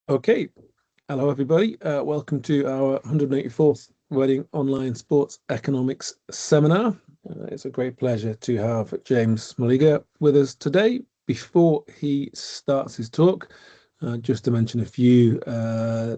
Okay, hello everybody. Welcome to our 184th Reading Online Sports Economics Seminar. It's a great pleasure to have James Smoliga with us today. Before he starts his talk, just to mention a few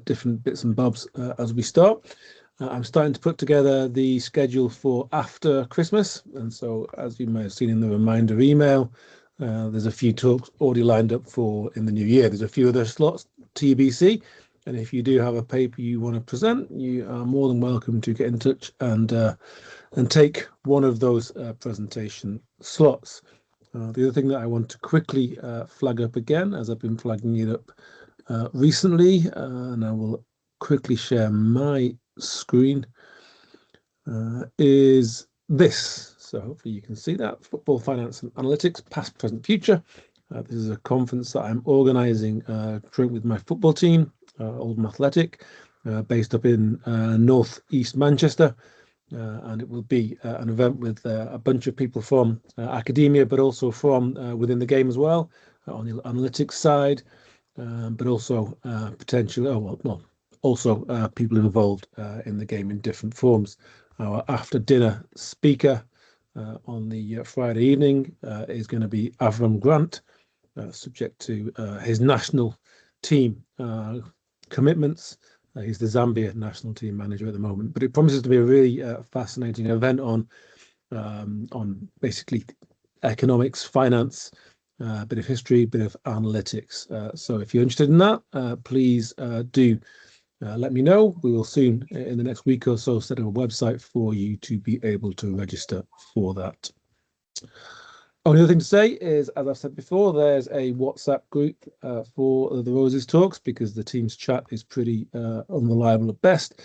different bits and bobs as we start. I'm starting to put together the schedule for after Christmas, and so as you may have seen in the reminder email, there's a few talks already lined up for in the new year. There's a few other slots TBC, and if you do have a paper you want to present, you are more than welcome to get in touch and take one of those presentation slots. The other thing that I want to quickly flag up again, as I've been flagging it up recently, and I will quickly share my screen, is this. So hopefully you can see that. Football Finance and Analytics, Past, Present, Future. This is a conference that I'm organising with my football team, Oldham Athletic, based up in North East Manchester. And it will be an event with a bunch of people from academia, but also from within the game as well, on the analytics side, but also potentially, also people involved in the game in different forms. Our after dinner speaker on the Friday evening is going to be Avram Grant, subject to his national team commitments. He's the Zambia national team manager at the moment, but it promises to be a really fascinating event on basically economics, finance, a bit of history, a bit of analytics. So if you're interested in that, please do let me know. We will soon, in the next week or so, set up a website for you to be able to register for that. Only other thing to say is, as I've said before, there's a WhatsApp group for the Roses Talks, because the team's chat is pretty unreliable at best.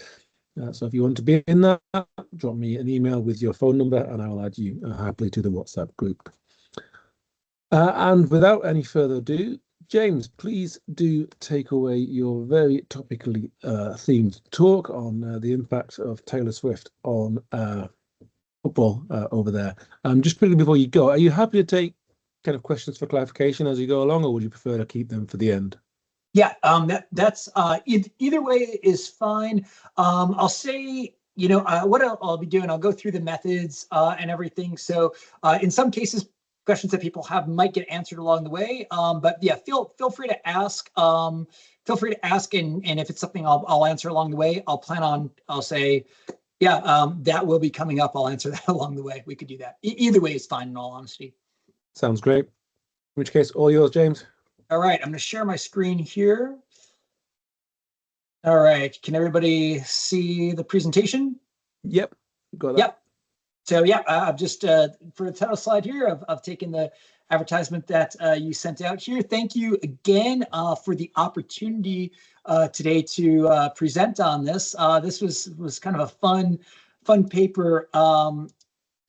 So if you want to be in that, drop me an email with your phone number and I will add you happily to the WhatsApp group. And without any further ado, James, please do take away your very topically themed talk on the impact of Taylor Swift on football over there. Just quickly before you go, are you happy to take kind of questions for clarification as you go along, or would you prefer to keep them for the end? Yeah, that's either way is fine. I'll say, what I'll be doing, I'll go through the methods and everything. So in some cases, questions that people have might get answered along the way. But yeah, feel free to ask. Feel free to ask, and if it's something I'll answer along the way, I'll say, yeah, that will be coming up. I'll answer that along the way. We could do that. Either way is fine, in all honesty. Sounds great. In which case, all yours, James. All right, I'm going to share my screen here. All right, can everybody see the presentation? Yep, got that. Yep. So yeah, I've just, for the title slide here, I've taken the advertisement that you sent out here. Thank you again for the opportunity today to present on this. This was kind of a fun paper.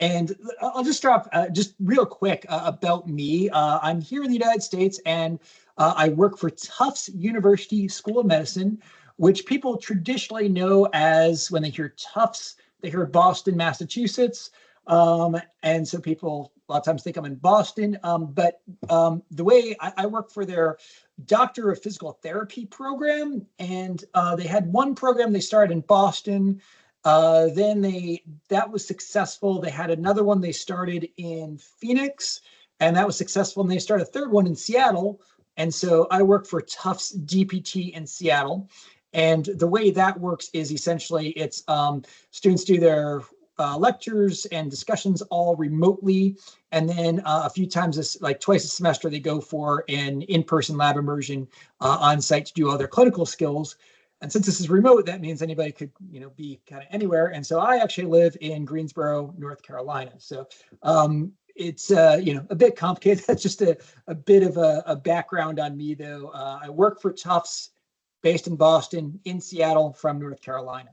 And I'll just drop just real quick about me. I'm here in the United States, and I work for Tufts University School of Medicine, which people traditionally know as, when they hear Tufts, they hear Boston, Massachusetts. And so people a lot of times think I'm in Boston. But the way I work for their Doctor of Physical Therapy program, and they had one program they started in Boston. Then that was successful. They had another one they started in Phoenix, and that was successful. And they started a third one in Seattle. And so I work for Tufts DPT in Seattle. And the way that works is essentially it's students do their lectures and discussions all remotely. And then a few times, like twice a semester, they go for an in-person lab immersion on site to do all their clinical skills. And since this is remote, that means anybody could, be kind of anywhere. And so I actually live in Greensboro, North Carolina. So it's, a bit complicated. That's just a bit of a background on me, though. I work for Tufts, based in Boston, in Seattle, from North Carolina.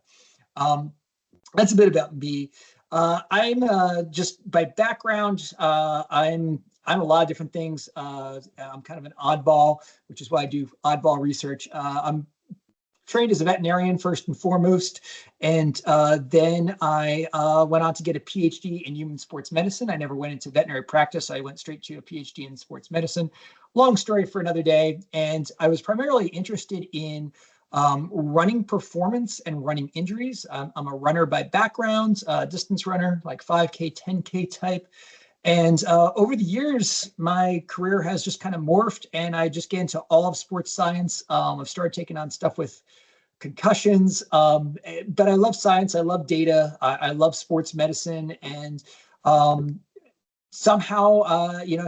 That's a bit about me. I'm just by background, I'm a lot of different things. I'm kind of an oddball, which is why I do oddball research. I'm trained as a veterinarian first and foremost, and then I went on to get a PhD in human sports medicine. I never went into veterinary practice. I went straight to a PhD in sports medicine. Long story for another day. And I was primarily interested in running performance and running injuries. I'm a runner by background, distance runner, like 5K, 10K type. And over the years, my career has just kind of morphed, and I just get into all of sports science. I've started taking on stuff with concussions, but I love science. I love data. I love sports medicine, and somehow,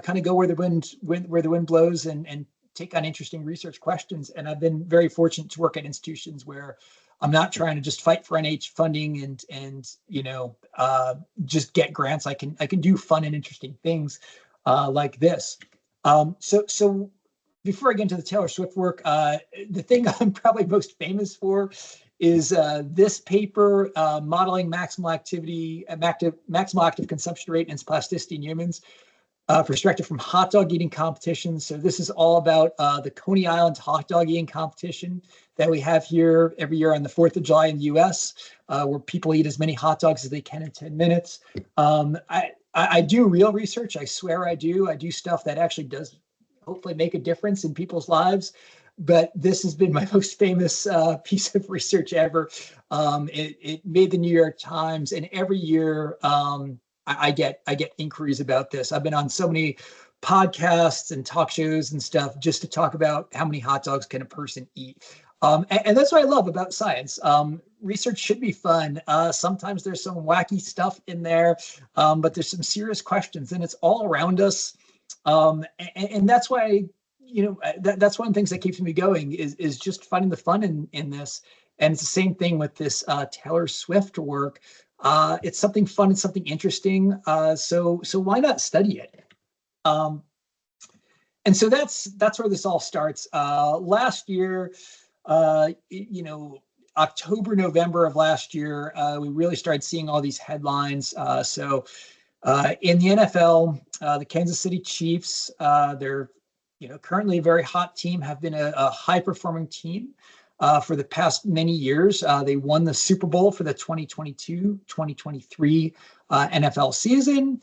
kind of go where the wind blows, and take on interesting research questions. And I've been very fortunate to work at institutions where I'm not trying to just fight for NIH funding and just get grants. I can do fun and interesting things like this. So before I get into the Taylor Swift work, the thing I'm probably most famous for is this paper, modeling maximal active consumption rate and its plasticity in humans. Perspective from hot dog eating competitions. So this is all about the Coney Island hot dog eating competition that we have here every year on the 4th of July in the US, where people eat as many hot dogs as they can in 10 minutes. I do real research. I swear I do. I do stuff that actually does hopefully make a difference in people's lives. But this has been my most famous piece of research ever. It made the New York Times, and every year, I get inquiries about this. I've been on so many podcasts and talk shows and stuff just to talk about how many hot dogs can a person eat. And that's what I love about science. Research should be fun. Sometimes there's some wacky stuff in there, but there's some serious questions, and it's all around us. And that's why, that's one of the things that keeps me going is just finding the fun in this. And it's the same thing with this Taylor Swift work. It's something fun and something interesting. So why not study it? And so that's where this all starts. Last year, October, November of last year, we really started seeing all these headlines. So in the NFL, the Kansas City Chiefs, they're currently a very hot team, have been a high-performing team for the past many years. They won the Super Bowl for the 2022-2023 NFL season.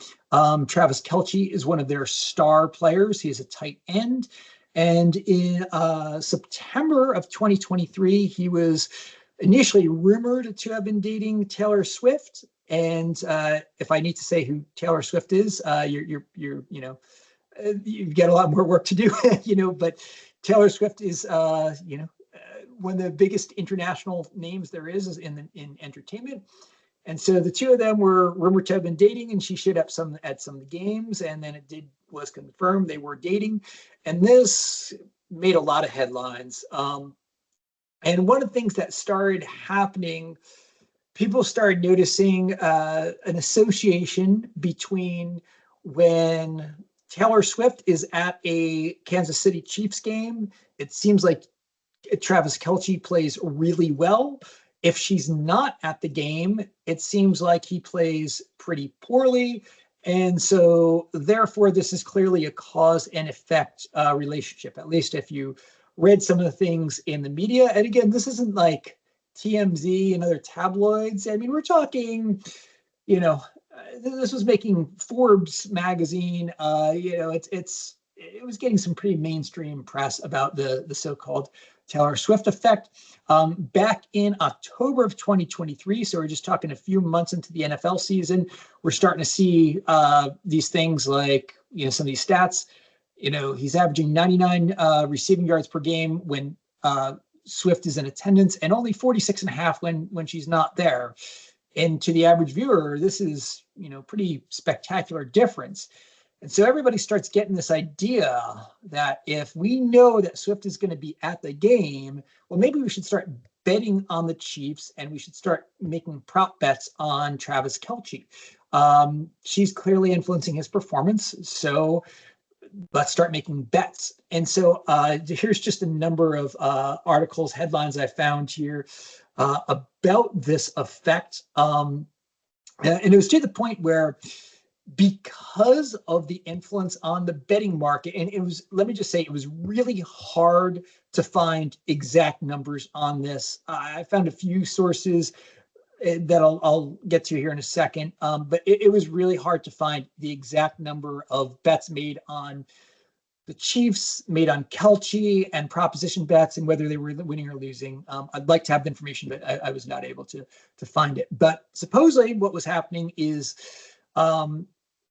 Travis Kelce is one of their star players. He is a tight end. And in September of 2023, he was initially rumored to have been dating Taylor Swift. And if I need to say who Taylor Swift is, you've got a lot more work to do, but Taylor Swift is, one of the biggest international names there is in entertainment. And so the two of them were rumored to have been dating, and she showed up at some of the games, and then was confirmed they were dating. And this made a lot of headlines. And one of the things that started happening, people started noticing an association between when Taylor Swift is at a Kansas City Chiefs game. It seems like Travis Kelce plays really well. If she's not at the game, it seems like he plays pretty poorly. And so therefore, this is clearly a cause and effect relationship, at least if you read some of the things in the media. And again, this isn't like TMZ and other tabloids. I mean, we're talking, this was making Forbes magazine. It was getting some pretty mainstream press about the so-called Taylor Swift effect. Back in October of 2023, so we're just talking a few months into the NFL season, we're starting to see these things like, some of these stats. He's averaging 99 receiving yards per game when Swift is in attendance, and only 46.5 when she's not there. And to the average viewer, this is, pretty spectacular difference. And so everybody starts getting this idea that if we know that Swift is going to be at the game, well, maybe we should start betting on the Chiefs, and we should start making prop bets on Travis Kelce. She's clearly influencing his performance, so let's start making bets. And so here's just a number of articles, headlines I found here about this effect. And it was to the point where because of the influence on the betting market. And it was, let me just say, it was really hard to find exact numbers on this. I found a few sources that I'll get to here in a second, but it was really hard to find the exact number of bets made on the Chiefs, made on Kelce and proposition bets, and whether they were winning or losing. I'd like to have the information, but I was not able to find it. But supposedly what was happening is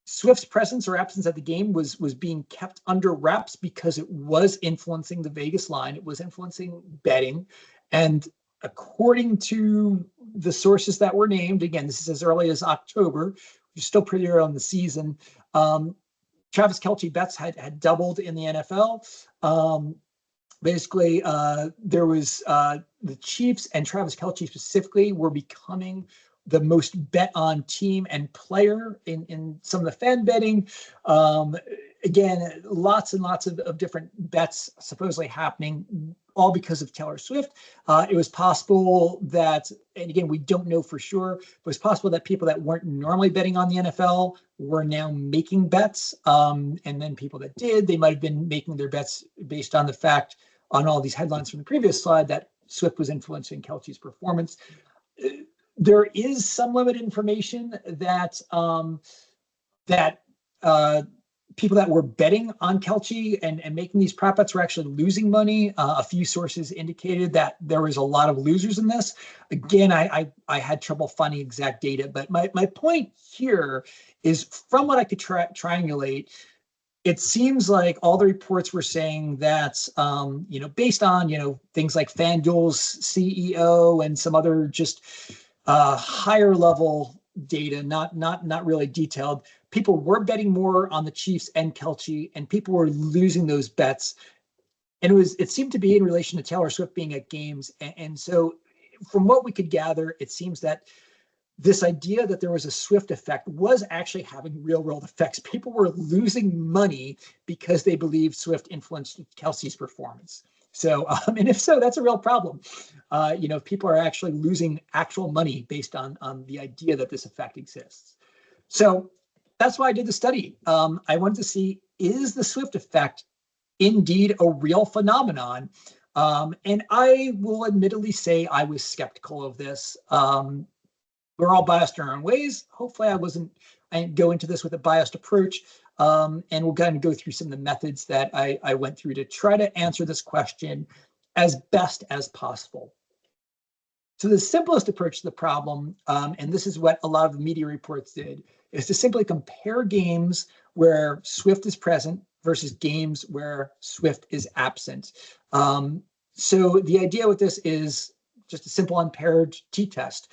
Swift's presence or absence at the game was being kept under wraps because it was influencing the Vegas line. It was influencing betting. And according to the sources that were named, again, this is as early as October, which is still pretty early in the season, Travis Kelce bets had doubled in the NFL. Basically, there was the Chiefs and Travis Kelce specifically were becoming the most bet on team and player in some of the fan betting. Again, lots and lots of different bets supposedly happening, all because of Taylor Swift. It was possible that, and again, we don't know for sure, but it was possible that people that weren't normally betting on the NFL were now making bets. And then people that did, they might have been making their bets based on the fact, on all these headlines from the previous slide, that Swift was influencing Kelce's performance. There is some limited information that people that were betting on Kelce and making these prop bets were actually losing money. A few sources indicated that there was a lot of losers in this. Again, I had trouble finding exact data, but my point here is, from what I could triangulate, it seems like all the reports were saying that, based on, things like FanDuel's CEO and some other just higher level data, not really detailed, people were betting more on the Chiefs and Kelce, and people were losing those bets. And it seemed to be in relation to Taylor Swift being at games. And so from what we could gather, it seems that this idea that there was a Swift effect was actually having real world effects. People were losing money because they believed Swift influenced Kelce's performance. So, and if so, that's a real problem. People are actually losing actual money based on the idea that this effect exists. So that's why I did the study. I wanted to see, is the Swift effect indeed a real phenomenon? And I will admittedly say I was skeptical of this. We're all biased in our own ways. Hopefully I didn't go into this with a biased approach. And we'll kind of go through some of the methods that I went through to try to answer this question as best as possible. So the simplest approach to the problem, and this is what a lot of the media reports did, is to simply compare games where Swift is present versus games where Swift is absent. So the idea with this is just a simple unpaired t-test.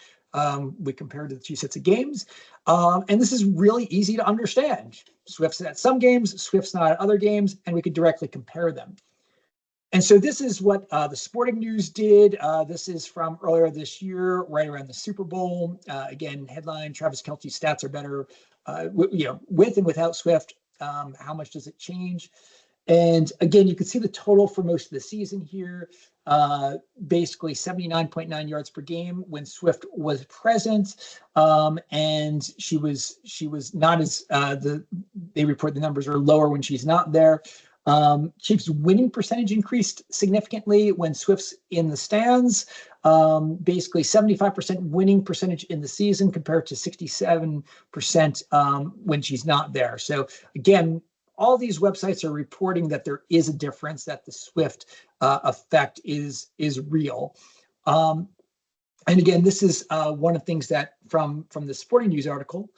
We compared the two sets of games, and this is really easy to understand. Swift's at some games, Swift's not at other games, and we could directly compare them. And so this is what the Sporting News did. This is from earlier this year, right around the Super Bowl. Again, headline: Travis Kelce's stats are better, with and without Swift. How much does it change? And again, you can see the total for most of the season here. Basically 79.9 yards per game when Swift was present. And she was not as, they report the numbers are lower when she's not there. Chiefs winning percentage increased significantly when Swift's in the stands. Basically 75% winning percentage in the season compared to 67% when she's not there. So again, all these websites are reporting that there is a difference, that the Swift effect is real. And again, this is one of the things that from the Sporting News article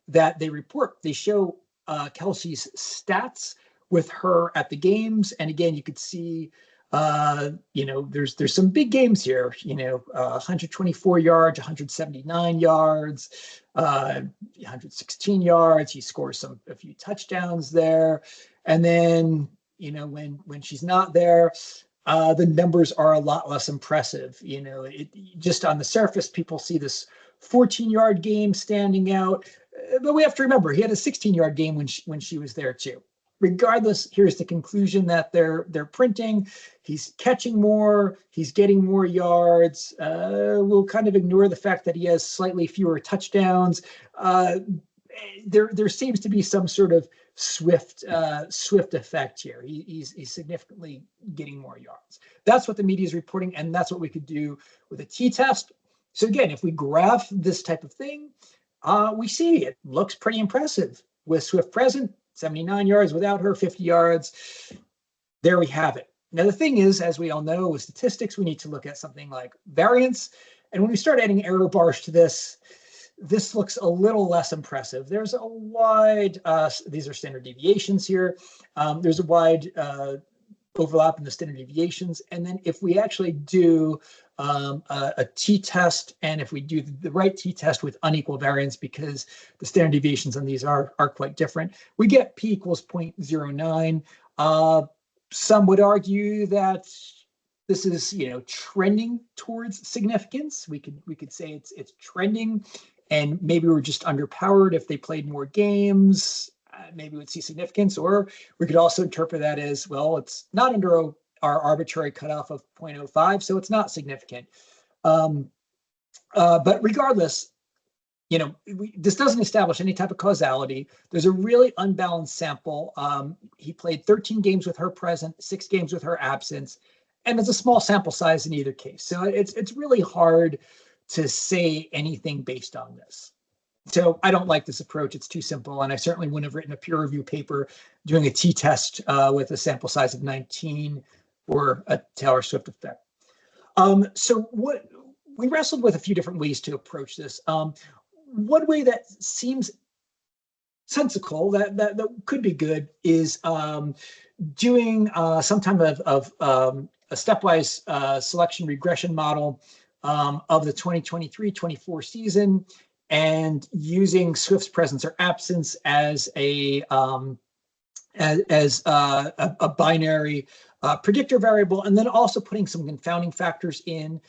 that they report. They show Kelce's stats with her at the games. And again, you could see, there's some big games here, 124 yards, 179 yards, 116 yards. He scores a few touchdowns there. And then, when she's not there, the numbers are a lot less impressive. Just on the surface, people see this 14-yard game standing out, but we have to remember he had a 16-yard game when she was there too. Regardless, here's the conclusion that they're printing. He's catching more, he's getting more yards. We'll kind of ignore the fact that he has slightly fewer touchdowns. there seems to be some sort of Swift effect here. He's significantly getting more yards. That's what the media is reporting, and that's what we could do with a t-test. So again, if we graph this type of thing, we see it looks pretty impressive with Swift present, 79 yards, without her 50 yards. There we have it. Now, the thing is, as we all know with statistics, we need to look at something like variance. And when we start adding error bars to this looks a little less impressive. There's a wide, these are standard deviations here. There's a wide overlap in the standard deviations. And then if we actually do a t-test, and if we do the right t-test with unequal variance, because the standard deviations on these are quite different, we get p equals 0.09. Some would argue that this is, trending towards significance. We could say it's trending, and maybe we're just underpowered. If they played more games, maybe we'd see significance. Or we could also interpret that as, well, it's not under our arbitrary cutoff of 0.05, so it's not significant. But regardless, this doesn't establish any type of causality. There's a really unbalanced sample. He played 13 games with her present, 6 games with her absence, and it's a small sample size in either case. So it's really hard to say anything based on this. So I don't like this approach. It's too simple, and I certainly wouldn't have written a peer review paper doing a t-test with a sample size of 19 or a Taylor Swift effect. So what we wrestled with a few different ways to approach this. One way that seems sensical, that could be good, is doing some type of a stepwise selection regression model of the 2023-24 season, and using Swift's presence or absence as a binary predictor variable, and then also putting some confounding factors in.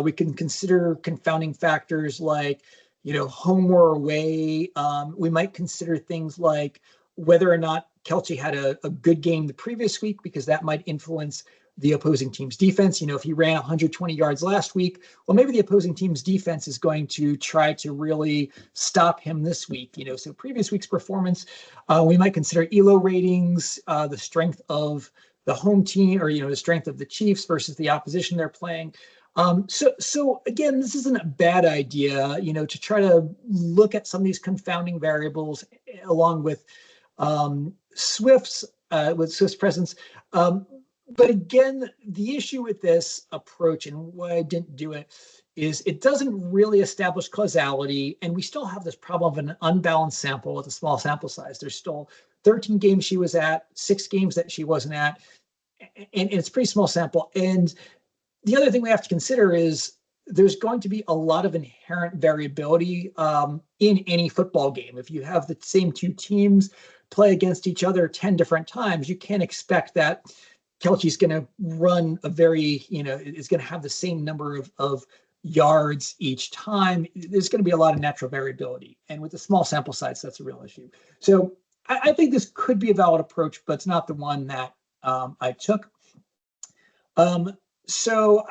We can consider confounding factors like, home or away. We might consider things like whether or not Kelce had a good game the previous week, because that might influence the opposing team's defense. If he ran 120 yards last week, well, maybe the opposing team's defense is going to try to really stop him this week. So previous week's performance, we might consider ELO ratings, the strength of the home team, or, the strength of the Chiefs versus the opposition they're playing. So again, this isn't a bad idea, to try to look at some of these confounding variables along with Swift's presence. But again, the issue with this approach, and why I didn't do it, is it doesn't really establish causality, and we still have this problem of an unbalanced sample with a small sample size. There's still 13 games she was at, 6 games that she wasn't at, and it's a pretty small sample. And the other thing we have to consider is there's going to be a lot of inherent variability in any football game. If you have the same 2 teams play against each other 10 different times, you can't expect that Kelce's going to run a very, is going to have the same number of yards each time. There's going to be a lot of natural variability. And with a small sample size, that's a real issue. So I think this could be a valid approach, but it's not the one that I took. So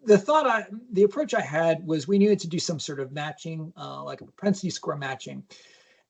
the approach I had was we needed to do some sort of matching, like a propensity score matching,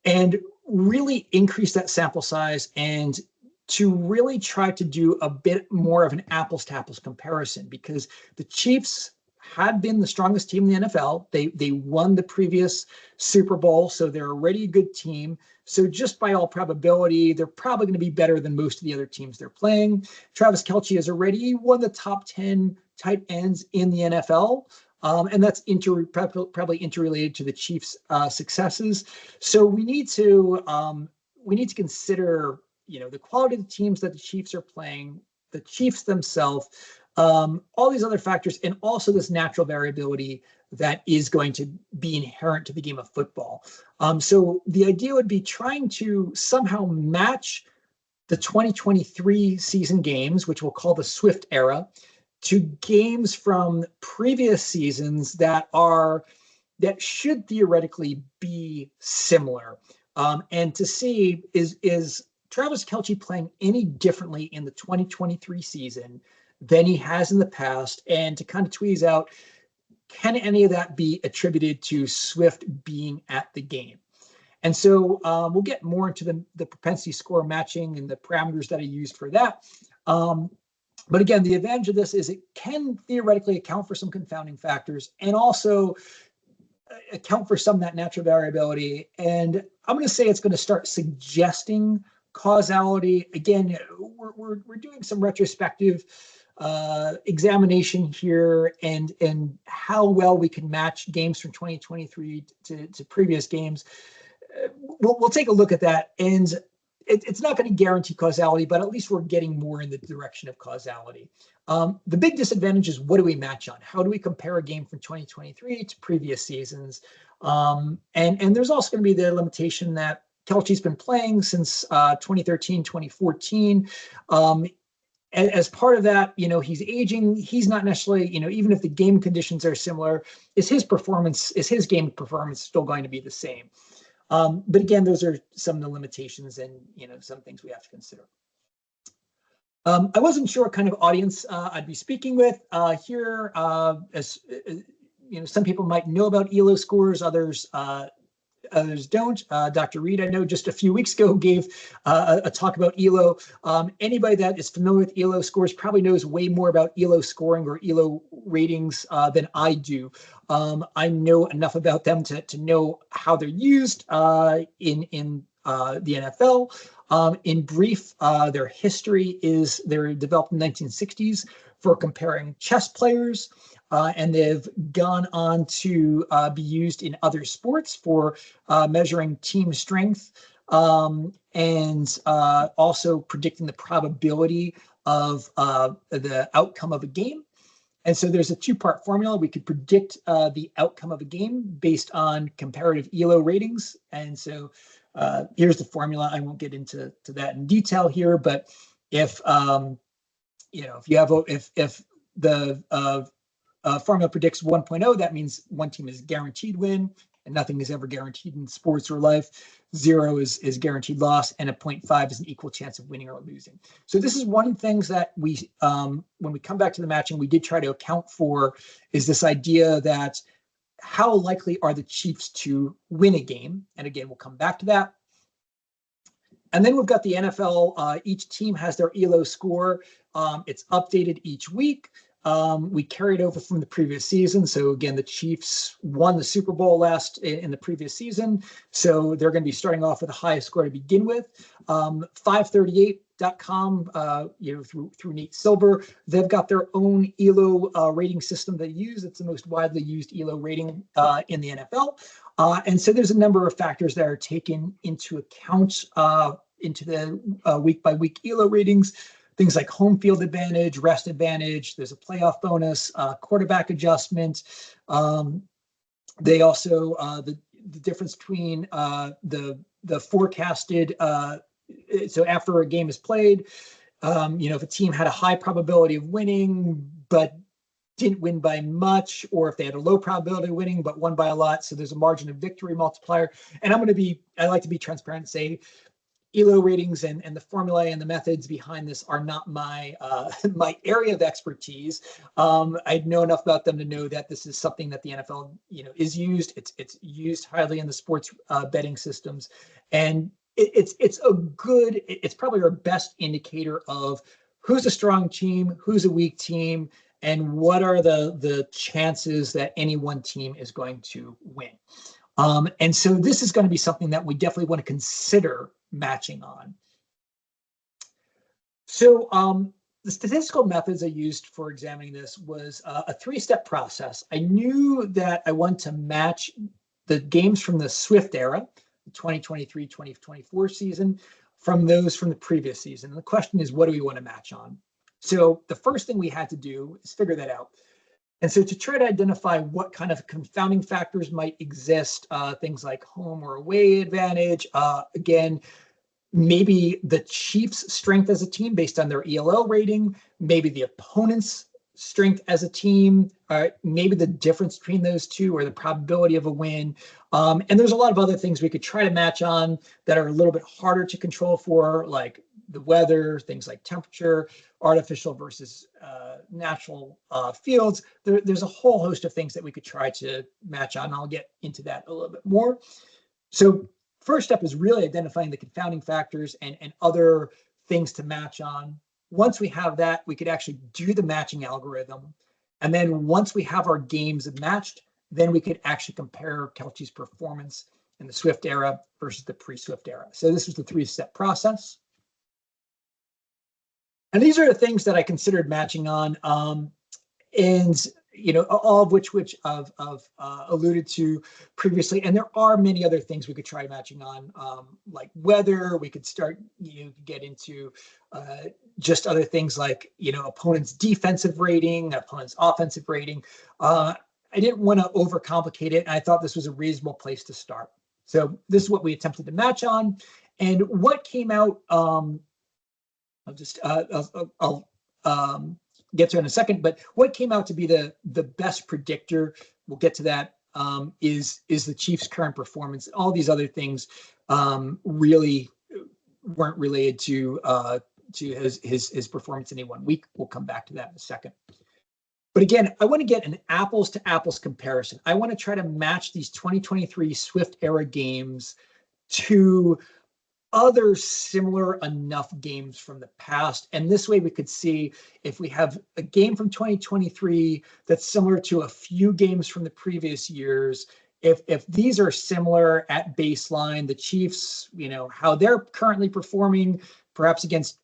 and really increase that sample size, and to really try to do a bit more of an apples to apples comparison, because the Chiefs had been the strongest team in the NFL. They won the previous Super Bowl, so they're already a good team. So just by all probability, they're probably going to be better than most of the other teams they're playing. Travis Kelce has already won the top 10 tight ends in the NFL. And that's probably interrelated to the Chiefs' successes. So we need to consider, the quality of the teams that the Chiefs are playing, the Chiefs themselves, all these other factors, and also this natural variability that is going to be inherent to the game of football. So the idea would be trying to somehow match the 2023 season games, which we'll call the Swift era, to games from previous seasons that should theoretically be similar. And to see is Travis Kelce playing any differently in the 2023 season than he has in the past, and to kind of tweeze out, can any of that be attributed to Swift being at the game? And so we'll get more into the propensity score matching and the parameters that I used for that. But again, the advantage of this is it can theoretically account for some confounding factors and also account for some of that natural variability. And I'm going to say it's going to start suggesting causality. Again, we're doing some retrospective examination here and how well we can match games from 2023 to previous games. We'll take a look at that, and it's not going to guarantee causality, but at least we're getting more in the direction of causality. The big disadvantage is, what do we match on? How do we compare a game from 2023 to previous seasons? And there's also going to be the limitation that Kelce's been playing since 2013, 2014. As part of that, he's aging. He's not necessarily, even if the game conditions are similar, is his game performance still going to be the same? But again, those are some of the limitations and, some things we have to consider. I wasn't sure what kind of audience I'd be speaking with here. As some people might know about ELO scores, others don't. Dr. Reed, I know, just a few weeks ago gave a talk about ELO. Anybody that is familiar with ELO scores probably knows way more about ELO scoring or ELO ratings than I do. I know enough about them to know how they're used in the NFL. In brief, their history is they're developed in the 1960s for comparing chess players. And they've gone on to be used in other sports for measuring team strength and also predicting the probability of the outcome of a game. And so there's a two-part formula. We could predict the outcome of a game based on comparative ELO ratings. And so here's the formula. I won't get into that in detail here, but if the formula predicts 1.0, that means one team is guaranteed win, and nothing is ever guaranteed in sports or life. 0 is guaranteed loss, and a 0.5 is an equal chance of winning or losing. So this is one of the things that we, when we come back to the matching, we did try to account for, is this idea that how likely are the Chiefs to win a game? And again, we'll come back to that. And then we've got the NFL. Each team has their ELO score. It's updated each week. We carried over from the previous season. So again, the Chiefs won the Super Bowl in the previous season. So they're going to be starting off with a high score to begin with. 538.com, through Nate Silver, they've got their own ELO rating system they use. It's the most widely used ELO rating in the NFL. And so there's a number of factors that are taken into account into the week-by-week ELO ratings. Things like home field advantage, rest advantage, there's a playoff bonus, quarterback adjustment. They also, the difference between the forecasted, so after a game is played, if a team had a high probability of winning, but didn't win by much, or if they had a low probability of winning, but won by a lot, so there's a margin of victory multiplier. And I like to be transparent and say, ELO ratings and the formulae and the methods behind this are not my my area of expertise. I know enough about them to know that this is something that the NFL is used. It's used highly in the sports betting systems, and it's probably our best indicator of who's a strong team, who's a weak team, and what are the chances that any one team is going to win. And so this is going to be something that we definitely want to consider matching on. So the statistical methods I used for examining this was a 3-step process. I knew that I wanted to match the games from the Swift era, the 2023-2024 season, from those from the previous season. And the question is, what do we want to match on? So the first thing we had to do is figure that out. And so to try to identify what kind of confounding factors might exist, things like home or away advantage, again, maybe the Chiefs' strength as a team based on their ELO rating, maybe the opponent's strength as a team, maybe the difference between those two or the probability of a win. And there's a lot of other things we could try to match on that are a little bit harder to control for, like the weather, things like temperature, artificial versus natural fields. There's a whole host of things that we could try to match on. I'll get into that a little bit more. So first step is really identifying the confounding factors and other things to match on. Once we have that, we could actually do the matching algorithm. And then once we have our games matched, then we could actually compare Kelchi's performance in the Swift era versus the pre-Swift era. So this was the 3-step process. And these are the things that I considered matching on, and all of which I've alluded to previously. And there are many other things we could try matching on, like weather. We could start, get into just other things like, opponent's defensive rating, opponent's offensive rating. I didn't want to overcomplicate it. And I thought this was a reasonable place to start. So this is what we attempted to match on. And what came out, I'll get to in a second, but what came out to be the best predictor, we'll get to that, is the Chiefs' current performance. All these other things really weren't related to his performance in any one week. We'll come back to that in a second. But again, I want to get an apples to apples comparison. I want to try to match these 2023 Swift era games to other similar enough games from the past. And this way we could see if we have a game from 2023 that's similar to a few games from the previous years, if these are similar at baseline, the Chiefs, how they're currently performing, perhaps against,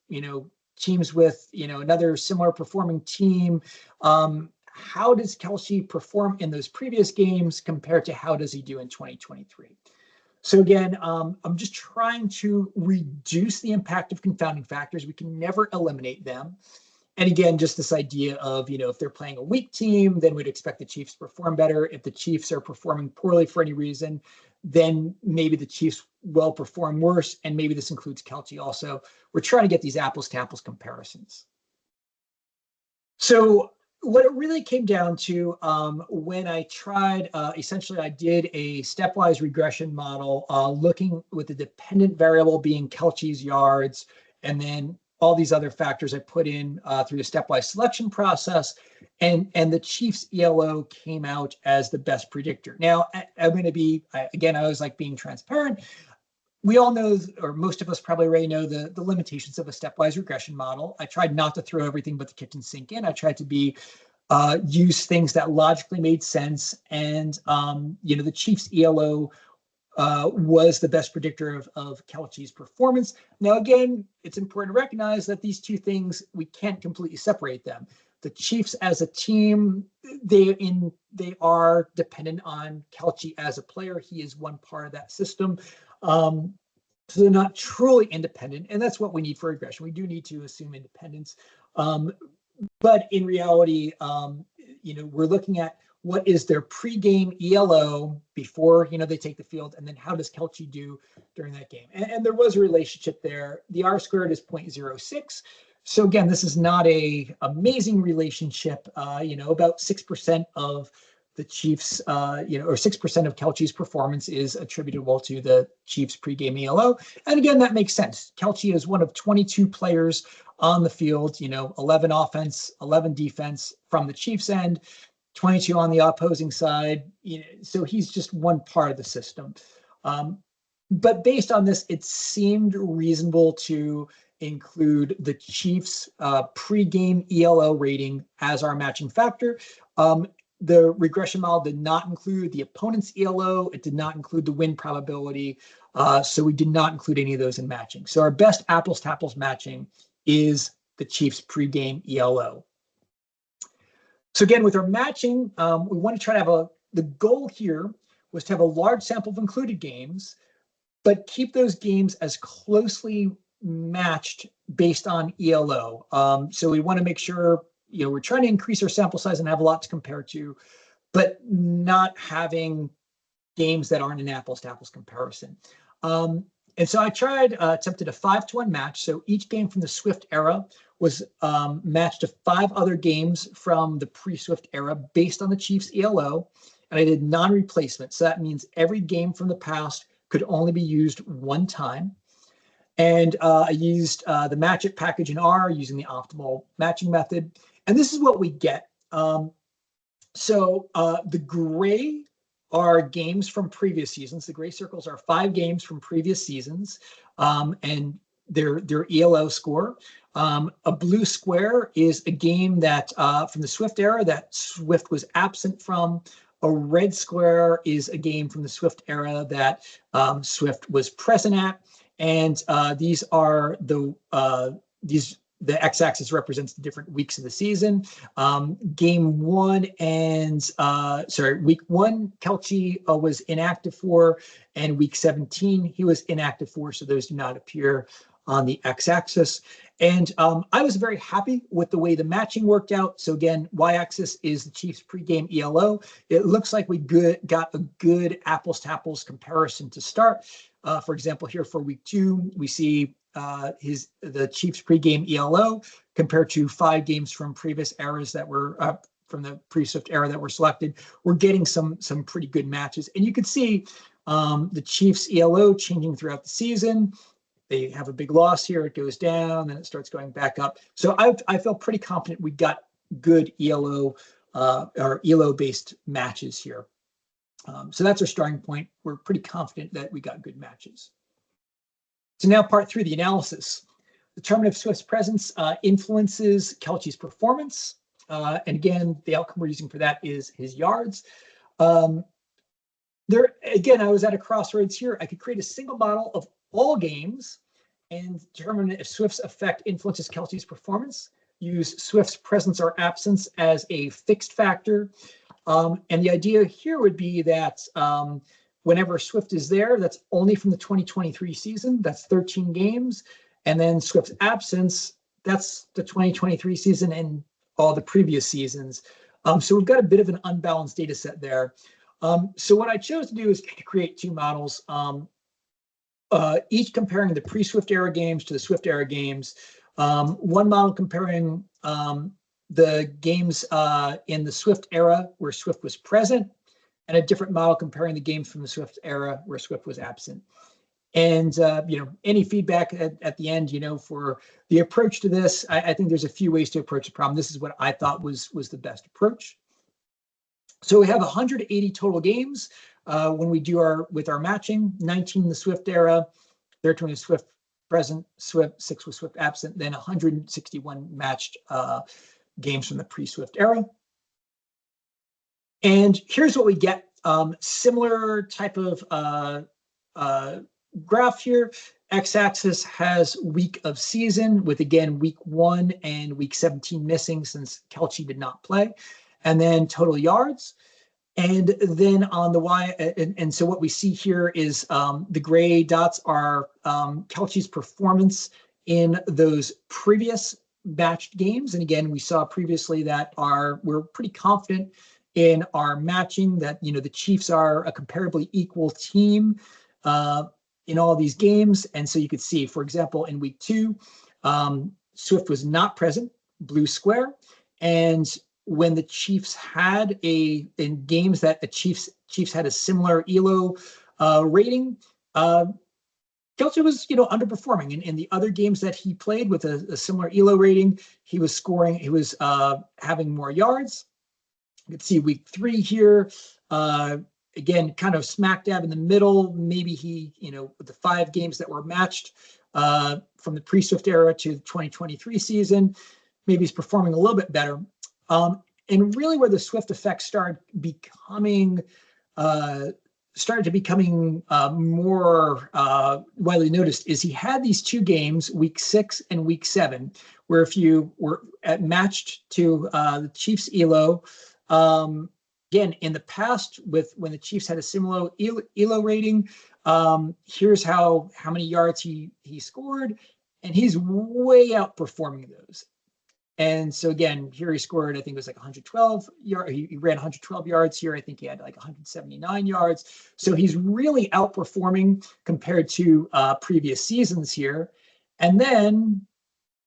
teams with, another similar performing team. How does Kelchi perform in those previous games compared to how does he do in 2023? So again, I'm just trying to reduce the impact of confounding factors. We can never eliminate them. And again, just this idea of, if they're playing a weak team, then we'd expect the Chiefs to perform better. If the Chiefs are performing poorly for any reason, then maybe the Chiefs will perform worse. And maybe this includes Kelchi also. We're trying to get these apples to apples comparisons. So what it really came down to when I tried, essentially I did a stepwise regression model looking with the dependent variable being Kelchi's yards, and then all these other factors I put in through the stepwise selection process, and the Chiefs ELO came out as the best predictor. Now, I'm going to be, again, I always like being transparent. We all know, or most of us probably already know, the limitations of a stepwise regression model. I tried not to throw everything but the kitchen sink in. I tried to use things that logically made sense. And, the Chiefs ELO was the best predictor of Kelchi's performance. Now, again, it's important to recognize that these two things, we can't completely separate them. The Chiefs as a team, they are dependent on Kelchi as a player. He is one part of that system. So they're not truly independent, and that's what we need for regression. We do need to assume independence. But in reality, we're looking at what is their pregame ELO before, they take the field, and then how does Kelchi do during that game? And there was a relationship there. The R squared is 0.06. So again, this is not a amazing relationship. About 6% of the Chiefs, or 6% of Kelchi's performance is attributable to the Chiefs pregame ELO. And again, that makes sense. Kelchi is one of 22 players on the field, 11 offense, 11 defense from the Chiefs end, 22 on the opposing side. So he's just one part of the system. But based on this, it seemed reasonable to include the Chiefs pregame ELO rating as our matching factor. The regression model did not include the opponent's ELO. It did not include the win probability. So we did not include any of those in matching. So our best apples to apples matching is the Chiefs pregame ELO. So again, with our matching, we want to try to have the goal here was to have a large sample of included games, but keep those games as closely matched based on ELO. So we want to make sure, we're trying to increase our sample size and have a lot to compare to, but not having games that aren't an apples to apples comparison. And so I attempted a 5-to-1 match. So each game from the Swift era was matched to 5 other games from the pre-Swift era based on the Chiefs ELO. And I did non-replacement. So that means every game from the past could only be used one time. And I used the match it package in R using the optimal matching method. And this is what we get. So the gray are games from previous seasons. The gray circles are 5 games from previous seasons, and their ELO score. A blue square is a game that from the Swift era that Swift was absent from. A red square is a game from the Swift era that Swift was present at. And these are the x-axis represents the different weeks of the season. Game 1 and week 1, Kelce was inactive for, and week 17 he was inactive for. So those do not appear on the x-axis. And I was very happy with the way the matching worked out. So again, y-axis is the Chiefs pregame ELO. It looks like we got a good apples to apples comparison to start. For example, here for week 2, we see the Chiefs pregame ELO compared to 5 games from previous eras that were from the pre-Swift era that were selected. We're getting some pretty good matches, and you can see the Chiefs ELO changing throughout the season. They have a big loss here, it goes down, then it starts going back up. So I feel pretty confident we got good ELO or ELO-based matches here. So that's our starting point. We're pretty confident that we got good matches. So now part 3, the analysis. Determinative Swift's presence influences Kelce's performance. And again, the outcome we're using for that is his yards. Again, I was at a crossroads here. I could create a single model of all games and determine if Swift's effect influences Kelce's performance. Use Swift's presence or absence as a fixed factor. And the idea here would be that whenever Swift is there, that's only from the 2023 season. That's 13 games. And then Swift's absence, that's the 2023 season and all the previous seasons. So we've got a bit of an unbalanced data set there. So what I chose to do is to create 2 models, each comparing the pre-Swift era games to the Swift era games. One model comparing the games in the Swift era where Swift was present, and a different model comparing the games from the Swift era where Swift was absent. And any feedback at the end, for the approach to this, I think there's a few ways to approach the problem. This is what I thought was the best approach. So we have 180 total games when we do with our matching. 19 in the Swift era, 13 in Swift present, 6 with Swift absent, then 161 matched games from the pre-Swift era. And here's what we get. Similar type of graph here. X-axis has week of season with, again, week 1 and week 17 missing since Kelce did not play. And then total yards. And then on the Y, and so what we see here is the gray dots are Kelce's performance in those previous matched games. And again, we saw previously that we're pretty confident in our matching, that the Chiefs are a comparably equal team in all these games. And so you could see, for example, in week 2, Swift was not present, blue square, and when the Chiefs had in games that the Chiefs had a similar ELO rating, Kelce was underperforming. In the other games that he played with a similar ELO rating, he was scoring, he was having more yards. You can see week 3 here, again, kind of smack dab in the middle. Maybe he, with the 5 games that were matched from the pre-Swift era to the 2023 season, maybe he's performing a little bit better. And really where the Swift effect started to becoming more widely noticed is he had these 2 games, week 6 and week 7, where if you were matched to the Chiefs ELO, again, in the past when the Chiefs had a similar ELO rating, here's how many yards he scored, and he's way outperforming those. And so again, here he scored, I think it was like 112 yards. He ran 112 yards here. I think he had like 179 yards. So he's really outperforming compared to previous seasons here. And then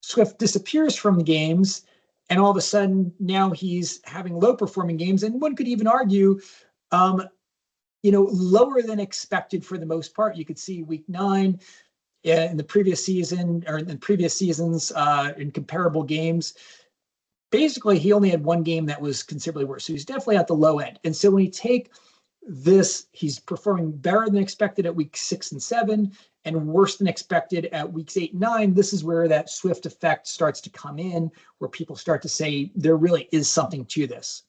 Swift disappears from the games, and all of a sudden now he's having low performing games. And one could even argue, lower than expected for the most part. You could see week 9, in the previous season, or in previous seasons, in comparable games, basically he only had 1 game that was considerably worse. So he's definitely at the low end. And so when you take he's performing better than expected at week 6 and 7 and worse than expected at weeks 8 and 9. This is where that Swift effect starts to come in, where people start to say there really is something to this.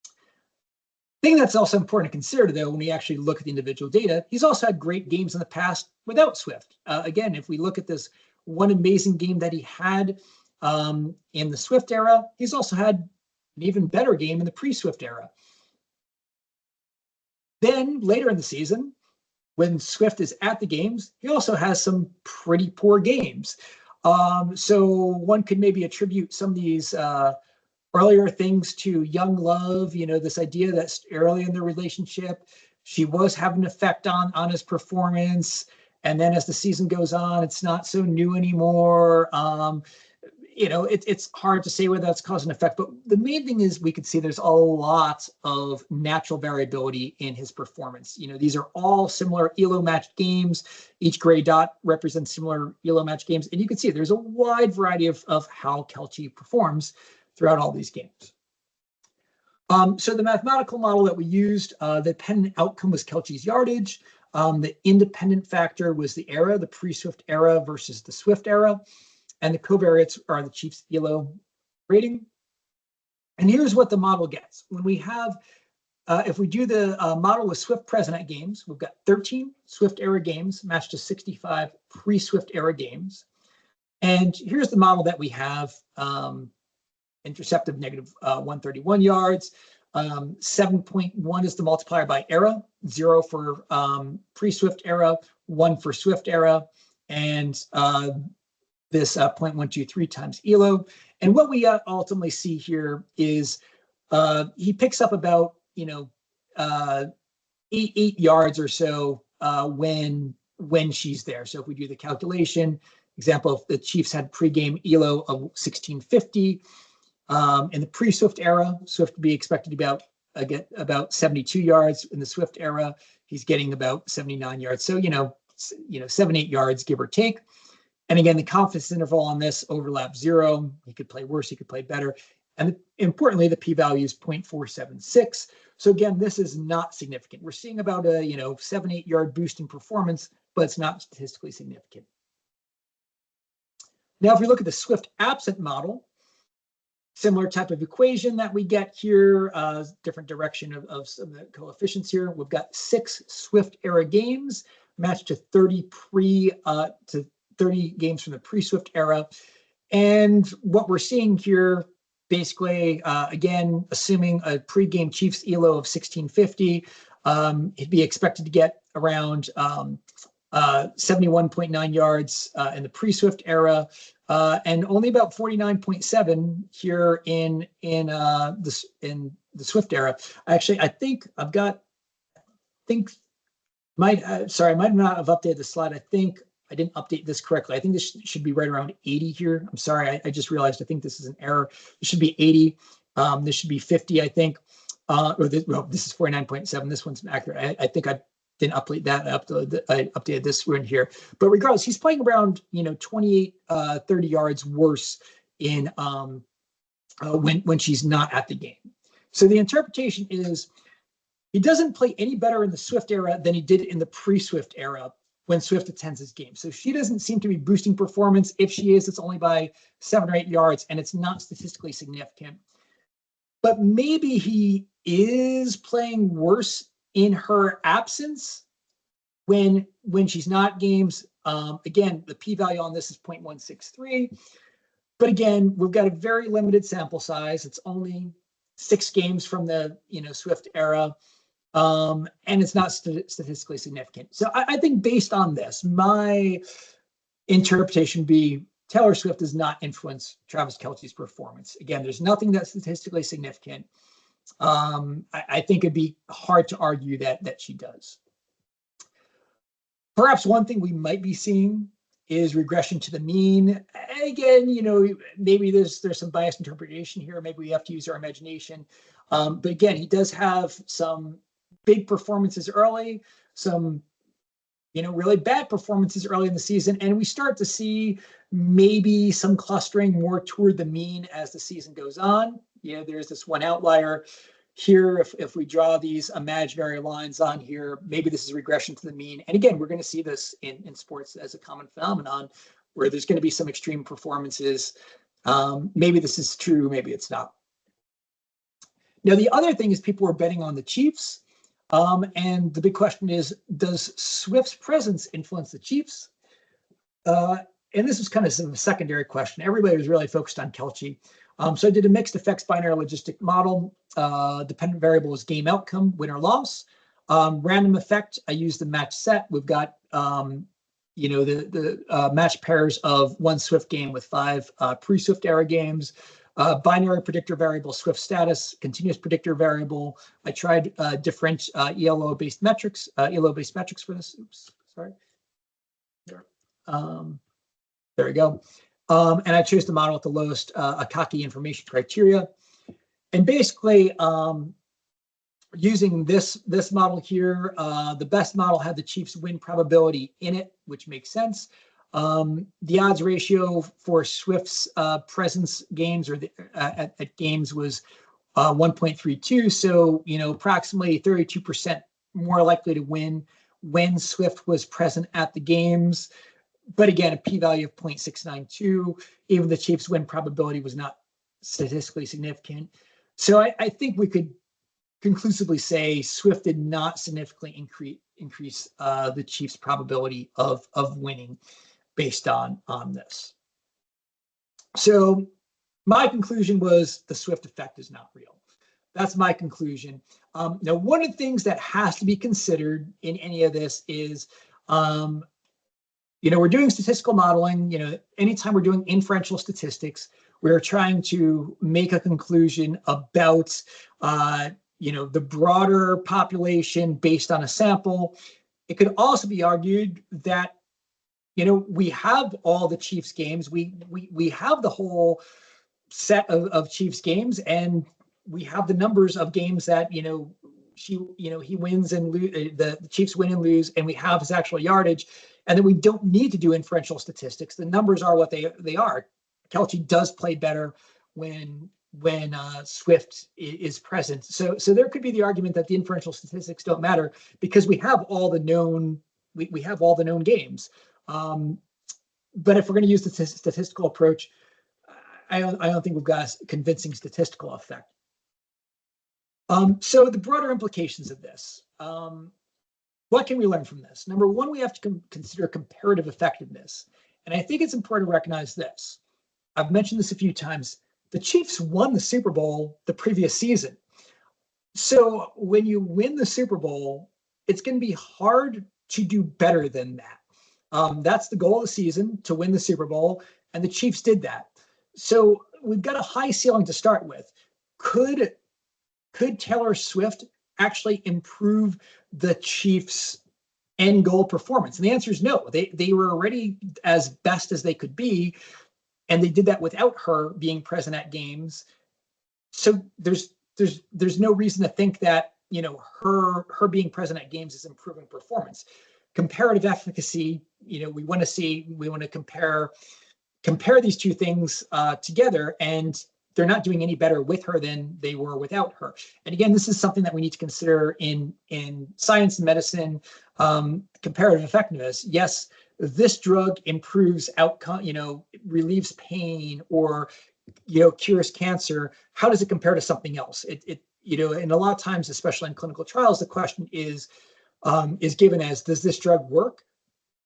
I think that's also important to consider, though, when we actually look at the individual data. He's also had great games in the past without Swift. Again, if we look at this one amazing game that he had in the Swift era, he's also had an even better game in the pre-Swift era. Then later in the season, when Swift is at the games, he also has some pretty poor games. So one could maybe attribute some of these earlier things to young love, this idea that early in the relationship, she was having an effect on his performance. And then as the season goes on, it's not so new anymore. It's hard to say whether that's cause and effect, but the main thing is we could see there's a lot of natural variability in his performance. These are all similar ELO matched games. Each gray dot represents similar ELO matched games. And you can see there's a wide variety of how Kelce performs throughout all these games. So the mathematical model that we used, the dependent outcome was Kelce's yardage. The independent factor was the era, the pre-Swift era versus the Swift era. And the covariates are the Chiefs' ELO rating. And here's what the model gets. When we have, if we do the model with Swift present at games, we've got 13 Swift era games matched to 65 pre-Swift era games. And here's the model that we have. Interceptive negative 131 yards. 7.1 is the multiplier by era, 0 for pre-Swift era, 1 for Swift era, and this 0.123 times ELO. And what we ultimately see here is he picks up about 8 yards or so when she's there. So if we do the calculation, example, if the Chiefs had pregame ELO of 1650, in the pre-Swift era, Swift would be expected to get about 72 yards. In the Swift era, he's getting about 79 yards. So 7-8 yards, give or take. And again, the confidence interval on this overlaps 0. He could play worse, he could play better. And importantly, the p-value is 0.476. So again, this is not significant. We're seeing about a 7-8 yard boost in performance, but it's not statistically significant. Now, if we look at the Swift absent model, similar type of equation that we get here, different direction of some of the coefficients here. We've got 6 Swift era games matched to 30 games from the pre-Swift era. And what we're seeing here, basically, again, assuming a pre-game Chiefs ELO of 1650, he'd be expected to get around 71.9 yards in the pre-Swift era, and only about 49.7 here in the Swift era. Actually, I might not have updated the slide. I think I didn't update this correctly. I think this should be right around 80 here. I'm sorry, I just realized I think this is an error. It should be 80. This should be 50, I think. This is 49.7. This one's accurate. I think I didn't update that. I updated this one here. But regardless, he's playing around 28, 30 yards worse in when she's not at the game. So the interpretation is he doesn't play any better in the Swift era than he did in the pre-Swift era when Swift attends his game. So she doesn't seem to be boosting performance. If she is, it's only by 7 or 8 yards, and it's not statistically significant. But maybe he is playing worse in her absence when she's not games. Again, the p-value on this is 0.163. But again, we've got a very limited sample size. It's only 6 games from the Swift era. And it's not statistically significant. So I think based on this, my interpretation would be Taylor Swift does not influence Travis Kelce's performance. Again, there's nothing that's statistically significant. I think it'd be hard to argue that she does. Perhaps one thing we might be seeing is regression to the mean. Again, maybe there's some biased interpretation here. Maybe we have to use our imagination. But again, he does have some big performances early, some really bad performances early in the season, and we start to see maybe some clustering more toward the mean as the season goes on. There's this one outlier here, if we draw these imaginary lines on here, maybe this is regression to the mean. And again, we're going to see this in sports as a common phenomenon where there's going to be some extreme performances. Maybe this is true, maybe it's not. Now, the other thing is people are betting on the Chiefs. And the big question is, does Swift's presence influence the Chiefs? And this was kind of a secondary question. Everybody was really focused on Kelce. So I did a mixed effects binary logistic model. Dependent variable was game outcome, win or loss. Random effect, I used the match set. We've got the match pairs of one Swift game with 5 pre-Swift era games. Binary predictor variable, Swift status, continuous predictor variable. I tried different ELO-based metrics for this. Oops, sorry. There we go. And I chose the model with the lowest Akaki information criteria. And basically, using this model here, the best model had the Chiefs win probability in it, which makes sense. The odds ratio for Swift's presence games or at games was 1.32. So, approximately 32% more likely to win when Swift was present at the games. But again, a p-value of 0.692, even the Chiefs win probability was not statistically significant. So I think we could conclusively say Swift did not significantly increase the Chiefs' probability of winning based on this. So my conclusion was the Swift effect is not real. That's my conclusion. Now, one of the things that has to be considered in any of this is, we're doing statistical modeling. Anytime we're doing inferential statistics, we're trying to make a conclusion about, the broader population based on a sample. It could also be argued that, we have all the Chiefs games. We have the whole set of Chiefs games, and we have the numbers of games that, he wins and the Chiefs win and lose, and we have his actual yardage. And then we don't need to do inferential statistics. The numbers are what they are. Kelce does play better when Swift is present. So there could be the argument that the inferential statistics don't matter because we have all the known games. But if we're going to use the statistical approach, I don't think we've got a convincing statistical effect. So the broader implications of this. What can we learn from this? Number one, we have to consider comparative effectiveness. And I think it's important to recognize this. I've mentioned this a few times. The Chiefs won the Super Bowl the previous season. So when you win the Super Bowl, it's going to be hard to do better than that. That's the goal of the season, to win the Super Bowl, and the Chiefs did that. So we've got a high ceiling to start with. Could Taylor Swift actually improve the Chiefs' end goal performance? And the answer is no. They were already as best as they could be, and they did that without her being present at games. So there's no reason to think that her being present at games is improving performance. Comparative efficacy, we want to compare these two things together, and they're not doing any better with her than they were without her. And again, this is something that we need to consider in science and medicine. Comparative effectiveness. Yes, this drug improves outcome, relieves pain, or cures cancer. How does it compare to something else? And a lot of times, especially in clinical trials, the question is given as, does this drug work?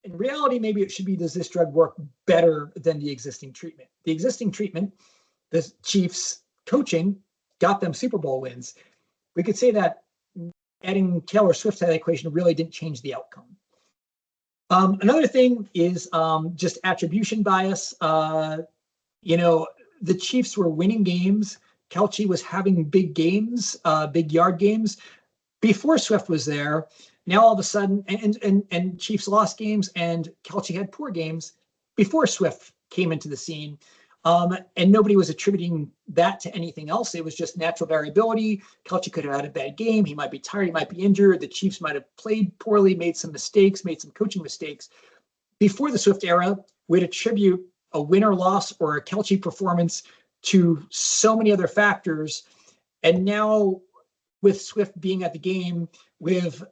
In reality, maybe it should be, does this drug work better than the existing treatment? The existing treatment, the Chiefs coaching, got them Super Bowl wins. We could say that adding Taylor Swift to that equation really didn't change the outcome. Another thing is just attribution bias. The Chiefs were winning games. Kelce was having big games, big yard games before Swift was there. Now all of a sudden, and Chiefs lost games, and Kelce had poor games before Swift came into the scene. And nobody was attributing that to anything else. It was just natural variability. Kelce could have had a bad game. He might be tired. He might be injured. The Chiefs might have played poorly, made some mistakes, made some coaching mistakes. Before the Swift era, we'd attribute a win or loss or a Kelce performance to so many other factors. And now with Swift being at the game, we've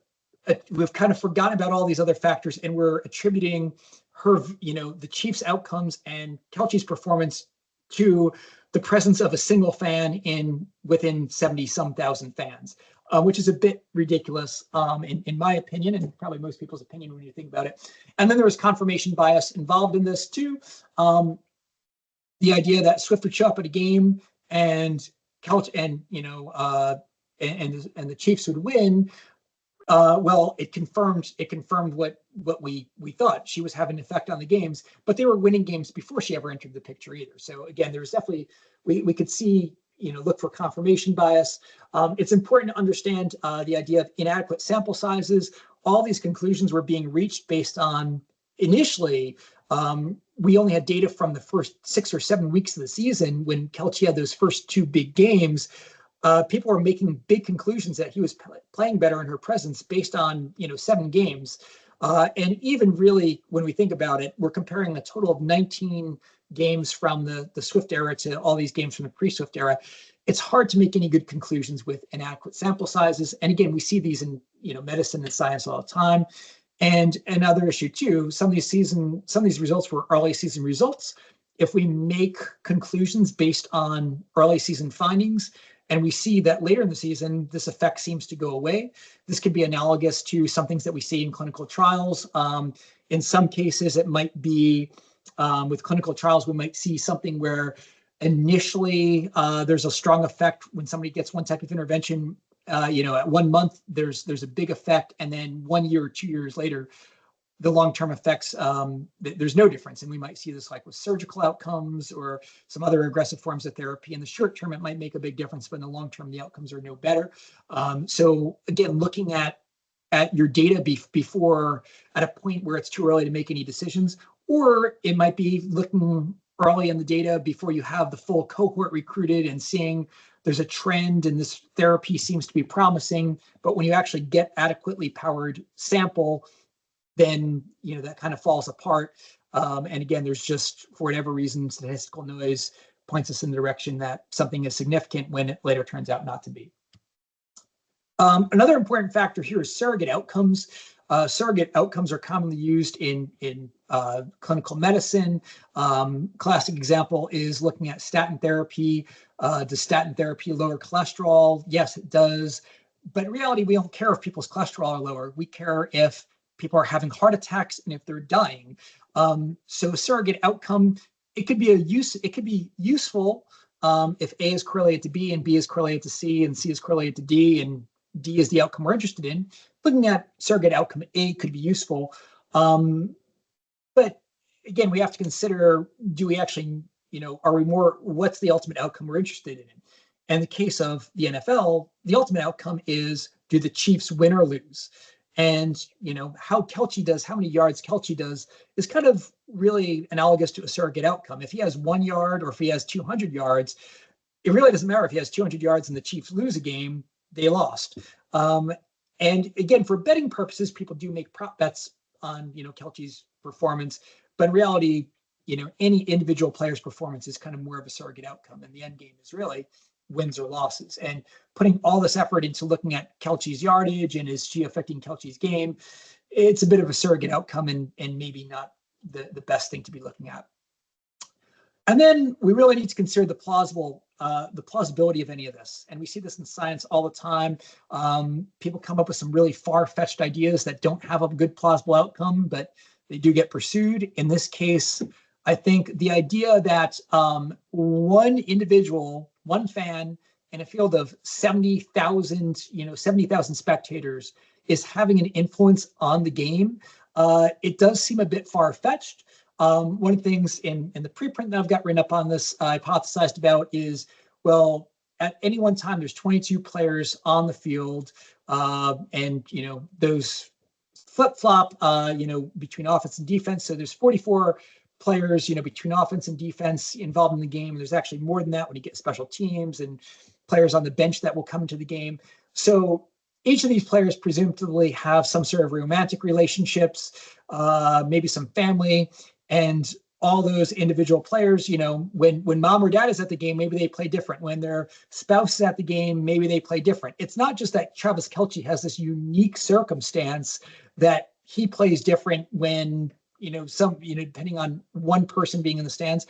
kind of forgotten about all these other factors, and we're attributing her, the Chiefs' outcomes and Kelce's performance to the presence of a single fan within 70-some thousand fans, which is a bit ridiculous, in my opinion, and probably most people's opinion when you think about it. And then there was confirmation bias involved in this too. The idea that Swift would show up at a game and Kelce and and the Chiefs would win. Well, it confirmed what we thought. She was having an effect on the games, but they were winning games before she ever entered the picture either. So again, there was definitely, we could see, look for confirmation bias. It's important to understand the idea of inadequate sample sizes. All these conclusions were being reached based on, initially, we only had data from the first 6 or 7 weeks of the season when Kelce had those first 2 big games. People were making big conclusions that he was playing better in her presence based on 7 games. And even really, when we think about it, we're comparing a total of 19 games from the Swift era to all these games from the pre-Swift era. It's hard to make any good conclusions with inadequate sample sizes. And again, we see these in medicine and science all the time. And another issue too, some of these results were early season results. If we make conclusions based on early season findings, and we see that later in the season, this effect seems to go away, this could be analogous to some things that we see in clinical trials. In some cases, it might be with clinical trials, we might see something where initially there's a strong effect when somebody gets one type of intervention. At 1 month, there's a big effect, and then 1 year or 2 years later, the long-term effects, there's no difference. And we might see this like with surgical outcomes or some other aggressive forms of therapy. In the short term, it might make a big difference, but in the long term, the outcomes are no better. So again, looking at your data before, at a point where it's too early to make any decisions, or it might be looking early in the data before you have the full cohort recruited and seeing there's a trend and this therapy seems to be promising. But when you actually get adequately powered sample, then that kind of falls apart. And again, there's just, for whatever reason, statistical noise points us in the direction that something is significant when it later turns out not to be. Another important factor here is surrogate outcomes. Surrogate outcomes are commonly used in clinical medicine. Classic example is looking at statin therapy. Does statin therapy lower cholesterol? Yes, it does. But in reality, we don't care if people's cholesterol are lower. We care if people are having heart attacks and if they're dying. So a surrogate outcome, it could be useful if A is correlated to B and B is correlated to C and C is correlated to D and D is the outcome we're interested in. Looking at surrogate outcome A could be useful. But again, we have to consider, do we actually, what's the ultimate outcome we're interested in? And in the case of the NFL, the ultimate outcome is, do the Chiefs win or lose? And, how Kelce does, how many yards Kelce does is kind of really analogous to a surrogate outcome. If he has 1 yard or if he has 200 yards, it really doesn't matter if he has 200 yards and the Chiefs lose a game, they lost. And again, for betting purposes, people do make prop bets on, Kelce's performance. But in reality, any individual player's performance is kind of more of a surrogate outcome. And the end game is really wins or losses. And putting all this effort into looking at Kelce's yardage and is she affecting Kelce's game, it's a bit of a surrogate outcome and maybe not the best thing to be looking at. And then we really need to consider the plausibility of any of this. And we see this in science all the time. People come up with some really far-fetched ideas that don't have a good plausible outcome, but they do get pursued. In this case, I think the idea that one individual, one fan in a field of 70,000 spectators is having an influence on the game, it does seem a bit far-fetched. One of the things in the preprint that I've got written up on this, I hypothesized about is, well, at any one time, there's 22 players on the field, and those flip-flop, between offense and defense. So there's 44 players, between offense and defense involved in the game. There's actually more than that when you get special teams and players on the bench that will come into the game. So each of these players presumably have some sort of romantic relationships, maybe some family, and all those individual players, you know, when mom or dad is at the game, maybe they play different. When their spouse is at the game, maybe they play different. It's not just that Travis Kelce has this unique circumstance that he plays different when, you know, depending on one person being in the stands.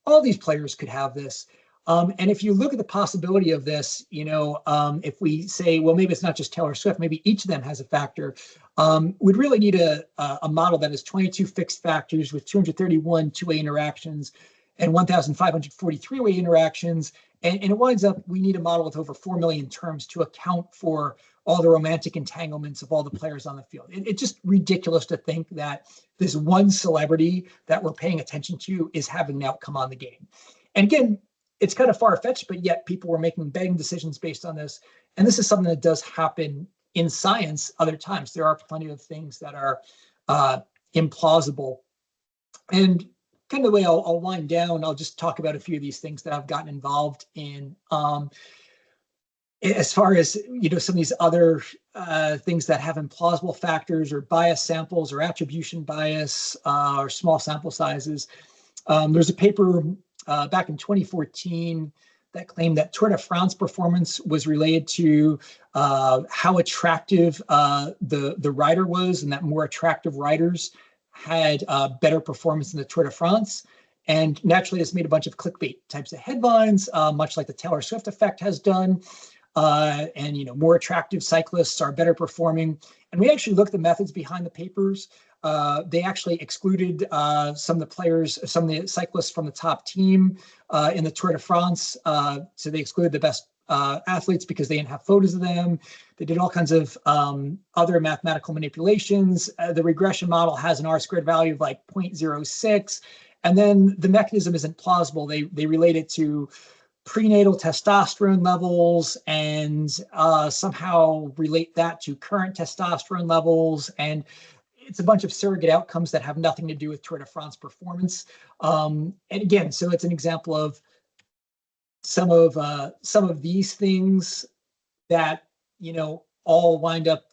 All these players could have this. And if you look at the possibility of this, you know, if we say, well, maybe it's not just Taylor Swift, maybe each of them has a factor, we'd really need a model that has 22 fixed factors with 231 two-way interactions and 1,540 three-way interactions. And it winds up, we need a model with over 4 million terms to account for all the romantic entanglements of all the players on the field. It's just ridiculous to think that this one celebrity that we're paying attention to is having an outcome on the game. And again, it's kind of far-fetched, but yet people were making betting decisions based on this. And this is something that does happen in science other times. There are plenty of things that are implausible. And kind of the way I'll wind down, I'll just talk about a few of these things that I've gotten involved in. As far as, you know, some of these other things that have implausible factors or bias samples or attribution bias or small sample sizes. There's a paper back in 2014 that claimed that Tour de France performance was related to how attractive the rider was, and that more attractive riders had better performance in the Tour de France. And naturally, it's made a bunch of clickbait types of headlines, much like the Taylor Swift effect has done. And, you know, more attractive cyclists are better performing. And we actually looked at the methods behind the papers. They actually excluded some of the players, some of the cyclists from the top team in the Tour de France. So they excluded the best athletes because they didn't have photos of them. They did all kinds of other mathematical manipulations. The regression model has an R-squared value of like 0.06. And then the mechanism isn't plausible. They relate it to prenatal testosterone levels and somehow relate that to current testosterone levels. And it's a bunch of surrogate outcomes that have nothing to do with Tour de France performance. And again, so it's an example of some of these things that, you know, all wind up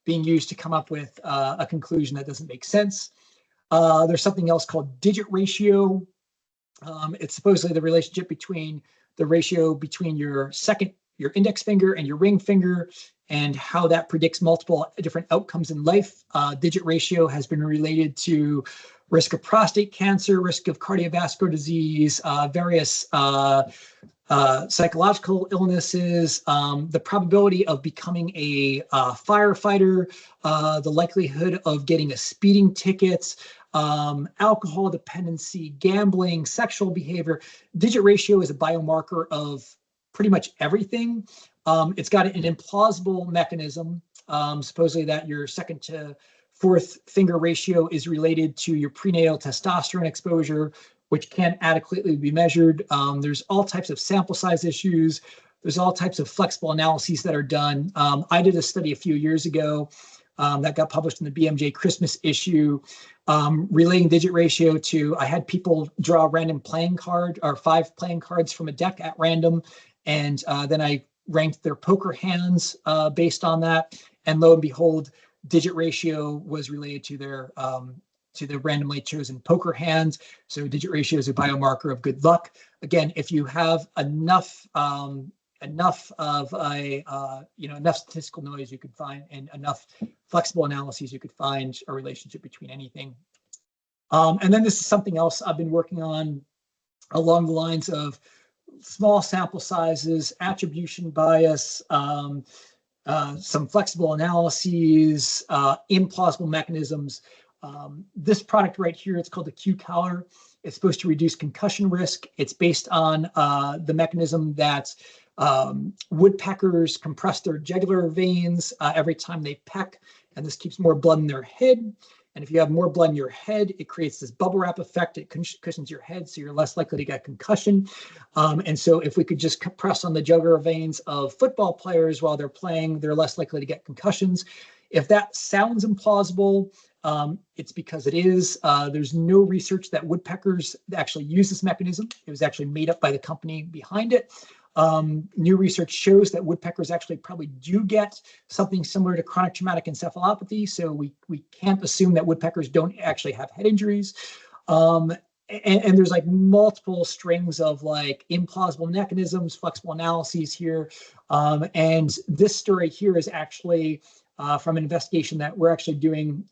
being used to come up with a conclusion that doesn't make sense. There's something else called digit ratio. It's supposedly the relationship between the ratio between your index finger and your ring finger, and how that predicts multiple different outcomes in life. Digit ratio has been related to risk of prostate cancer, risk of cardiovascular disease, various psychological illnesses, the probability of becoming a firefighter, the likelihood of getting a speeding ticket, alcohol dependency, gambling, sexual behavior. Digit ratio is a biomarker of pretty much everything. It's got an implausible mechanism, supposedly that your second to fourth finger ratio is related to your prenatal testosterone exposure, which can't adequately be measured. There's all types of sample size issues. There's all types of flexible analyses that are done. I did a study a few years ago that got published in the BMJ Christmas issue, relating digit ratio to, I had people draw a random playing card or 5 playing cards from a deck at random. And then I ranked their poker hands based on that. And lo and behold, digit ratio was related to the randomly chosen poker hands. So digit ratio is a biomarker of good luck. Again, if you have enough of enough statistical noise, you could find, and enough flexible analyses, you could find a relationship between anything. And then this is something else I've been working on along the lines of small sample sizes, attribution bias, some flexible analyses, implausible mechanisms. This product right here, it's called the Q-Collar. It's supposed to reduce concussion risk. It's based on the mechanism that woodpeckers compress their jugular veins every time they peck, and this keeps more blood in their head. And if you have more blood in your head, it creates this bubble wrap effect. It cushions your head, so you're less likely to get concussion. And so if we could just compress on the jugular veins of football players while they're playing, they're less likely to get concussions. If that sounds implausible, it's because it is. There's no research that woodpeckers actually use this mechanism. It was actually made up by the company behind it. New research shows that woodpeckers actually probably do get something similar to chronic traumatic encephalopathy. So we can't assume that woodpeckers don't actually have head injuries. and there's like multiple strings of like implausible mechanisms, flexible analyses here. And this story here is actually from an investigation that we're actually doing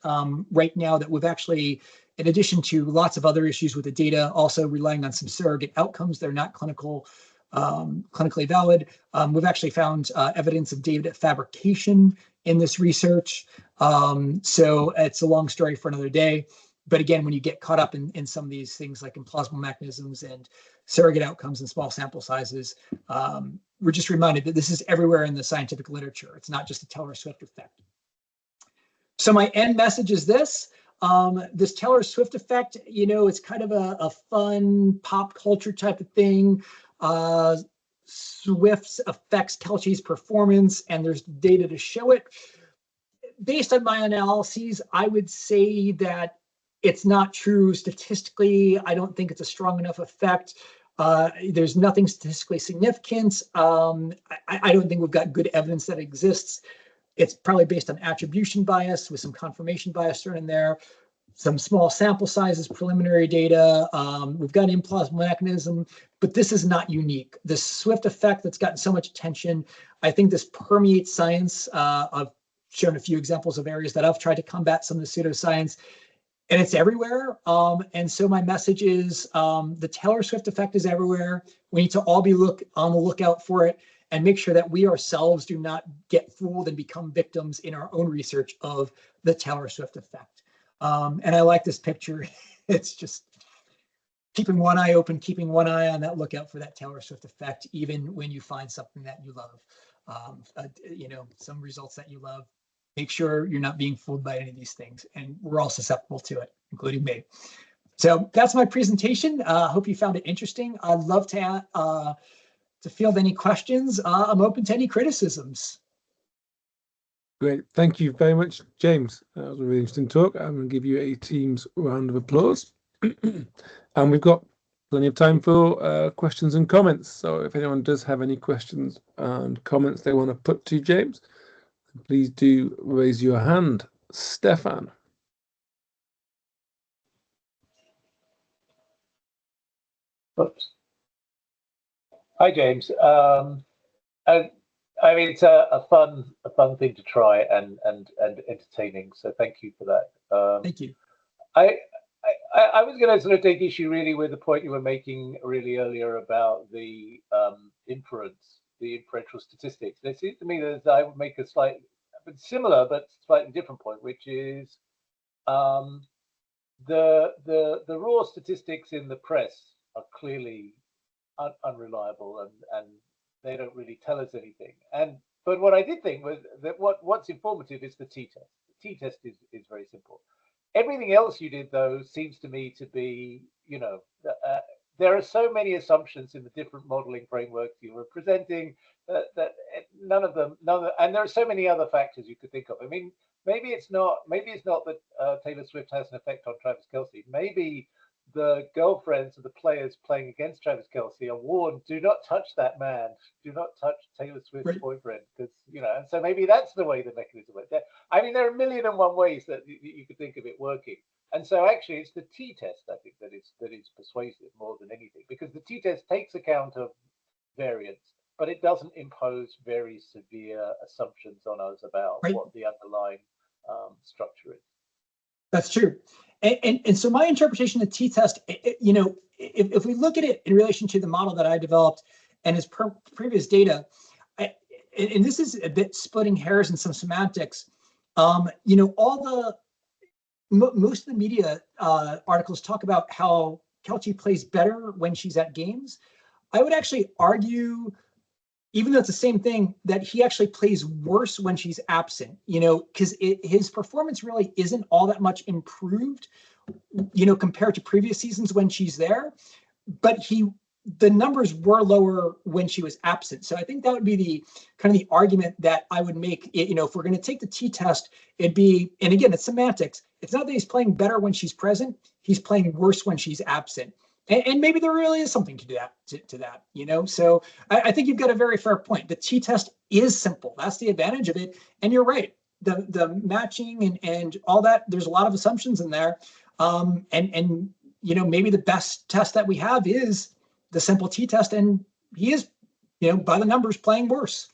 right now, that we've actually, in addition to lots of other issues with the data, also relying on some surrogate outcomes that are not clinically valid. We've actually found evidence of data fabrication in this research. So it's a long story for another day. But again, when you get caught up in some of these things like implausible mechanisms and surrogate outcomes and small sample sizes, we're just reminded that this is everywhere in the scientific literature. It's not just a Taylor-Swift effect. So my end message is this. This Taylor-Swift effect, you know, it's kind of a fun pop culture type of thing. Swift affects Kelce's performance, and there's data to show it. Based on my analyses, I would say that it's not true statistically. I don't think it's a strong enough effect. There's nothing statistically significant. I don't think we've got good evidence that it exists. It's probably based on attribution bias with some confirmation bias thrown in there, some small sample sizes, preliminary data. We've got an implausible mechanism, but this is not unique. This Swift effect that's gotten so much attention, I think this permeates science. I've shown a few examples of areas that I've tried to combat some of the pseudoscience, and it's everywhere. And so my message is the Taylor-Swift effect is everywhere. We need to all be on the lookout for it and make sure that we ourselves do not get fooled and become victims in our own research of the Taylor-Swift effect. And I like this picture. It's just keeping one eye open, keeping one eye on that lookout for that Taylor-Swift effect, even when you find something that you love, you know, some results that you love. Make sure you're not being fooled by any of these things. And we're all susceptible to it, including me. So that's my presentation. I hope you found it interesting. I'd love to field any questions. I'm open to any criticisms. Great. Thank you very much, James. That was a really interesting talk. I'm going to give you a team's round of applause. And we've got plenty of time for questions and comments. So if anyone does have any questions and comments they want to put to James, please do raise your hand. Stefan. Oops. Hi, James. I mean, it's a fun thing to try and entertaining. So thank you for that. Thank you. I was going to sort of take issue really with the point you were making really earlier about the inference, the inferential statistics. It seems to me that I would make a similar but slightly different point, which is the raw statistics in the press are clearly unreliable and they don't really tell us anything. But what I did think was that what's informative is the t-test. The t-test is very simple. Everything else you did, though, seems to me to be, you know, there are so many assumptions in the different modeling frameworks you were presenting that none of them, and there are so many other factors you could think of. I mean, maybe it's not that Taylor Swift has an effect on Travis Kelce. Maybe the girlfriends of the players playing against Travis Kelce are warned, do not touch that man, do not touch Taylor Swift's boyfriend, because, you know, and so maybe that's the way the mechanism works. I mean, there are 1,000,001 ways that you could think of it working. And so actually it's the t-test, I think, that is persuasive more than anything, because the t-test takes account of variance, but it doesn't impose very severe assumptions on us about what the underlying structure is. That's true. And so my interpretation of t-test, you know, if we look at it in relation to the model that I developed and his previous data, and this is a bit splitting hairs and some semantics, you know, most of the media articles talk about how Kelce plays better when she's at games. I would actually argue, even though it's the same thing, that he actually plays worse when she's absent, you know, because his performance really isn't all that much improved, you know, compared to previous seasons when she's there. But the numbers were lower when she was absent. So I think that would be the kind of the argument that I would make. You know, if we're going to take the t-test, it'd be, and again, it's semantics. It's not that he's playing better when she's present, he's playing worse when she's absent. And maybe there really is something to that, you know? So I think you've got a very fair point. The t-test is simple. That's the advantage of it. And you're right. The matching and all that, there's a lot of assumptions in there. And maybe the best test that we have is the simple t-test, and he is, by the numbers, playing worse.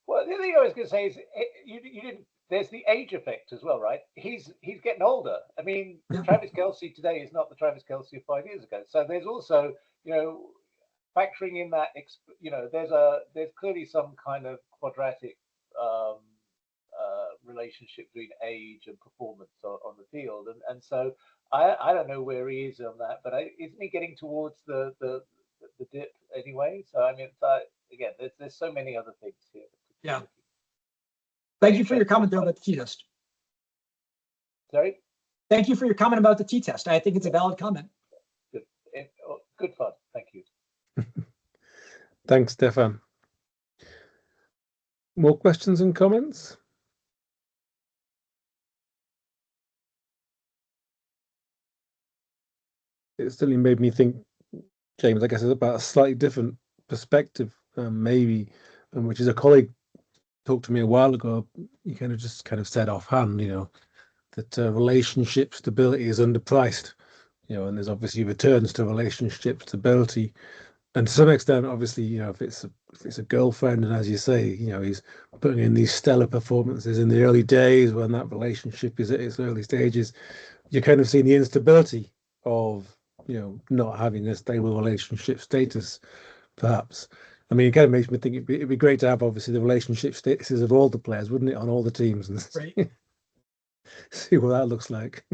Well, the other thing I was going to say is you didn't. There's the age effect as well, right? He's getting older. I mean, Travis Kelce today is not the Travis Kelce of 5 years ago. So there's also, factoring in that, there's clearly some kind of quadratic relationship between age and performance on the field, and so I don't know where he is on that, but isn't he getting towards the dip anyway? So I mean, again, there's so many other things here. Yeah. Thank you for your comment, though, about the t-test. Sorry? Thank you for your comment about the t-test. I think it's a valid comment. Good fun. Thank you. Thanks, Stefan. More questions and comments? It certainly made me think, James, I guess, about a slightly different perspective, maybe, which is a colleague talked to me a while ago. You kind of said offhand, that relationship stability is underpriced, and there's obviously returns to relationship stability, and to some extent, obviously, if it's a girlfriend, and as you say, he's putting in these stellar performances in the early days when that relationship is at its early stages, you're kind of seeing the instability of not having a stable relationship status, perhaps. I mean, it kind of makes me think it'd be great to have, obviously, the relationship statuses of all the players, wouldn't it, on all the teams, and right. See what that looks like.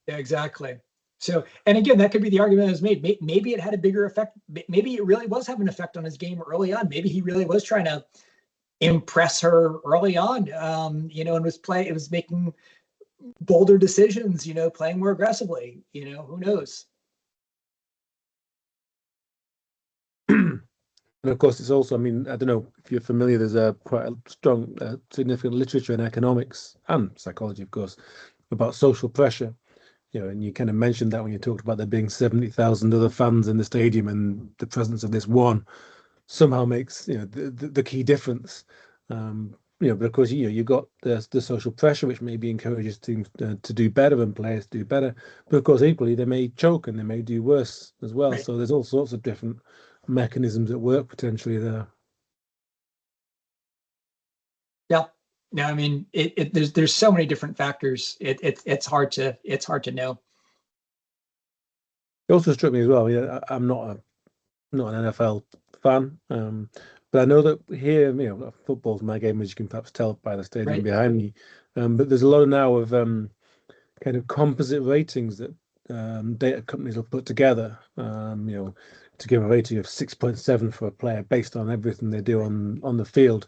Yeah, exactly. So, and again, that could be the argument that was made. Maybe it had a bigger effect. Maybe it really was having an effect on his game early on. Maybe he really was trying to impress her early on, and was making bolder decisions, playing more aggressively, who knows? And of course, it's also, I mean, I don't know if you're familiar, there's quite a strong, significant literature in economics and psychology, of course, about social pressure. And you kind of mentioned that when you talked about there being 70,000 other fans in the stadium, and the presence of this one somehow makes, the key difference. But of course, you've got the social pressure, which maybe encourages teams to do better and players to do better. But of course, equally, they may choke and they may do worse as well. Right. So there's all sorts of different mechanisms at work potentially there. Yeah. No, I mean, there's so many different factors. It's hard to know. It also struck me as well. Yeah, I'm not an NFL fan, but I know that here, football's my game, as you can perhaps tell by the stadium right behind me. But there's a lot now of kind of composite ratings that data companies will put together. To give a rating of 6.7 for a player based on everything they do on the field,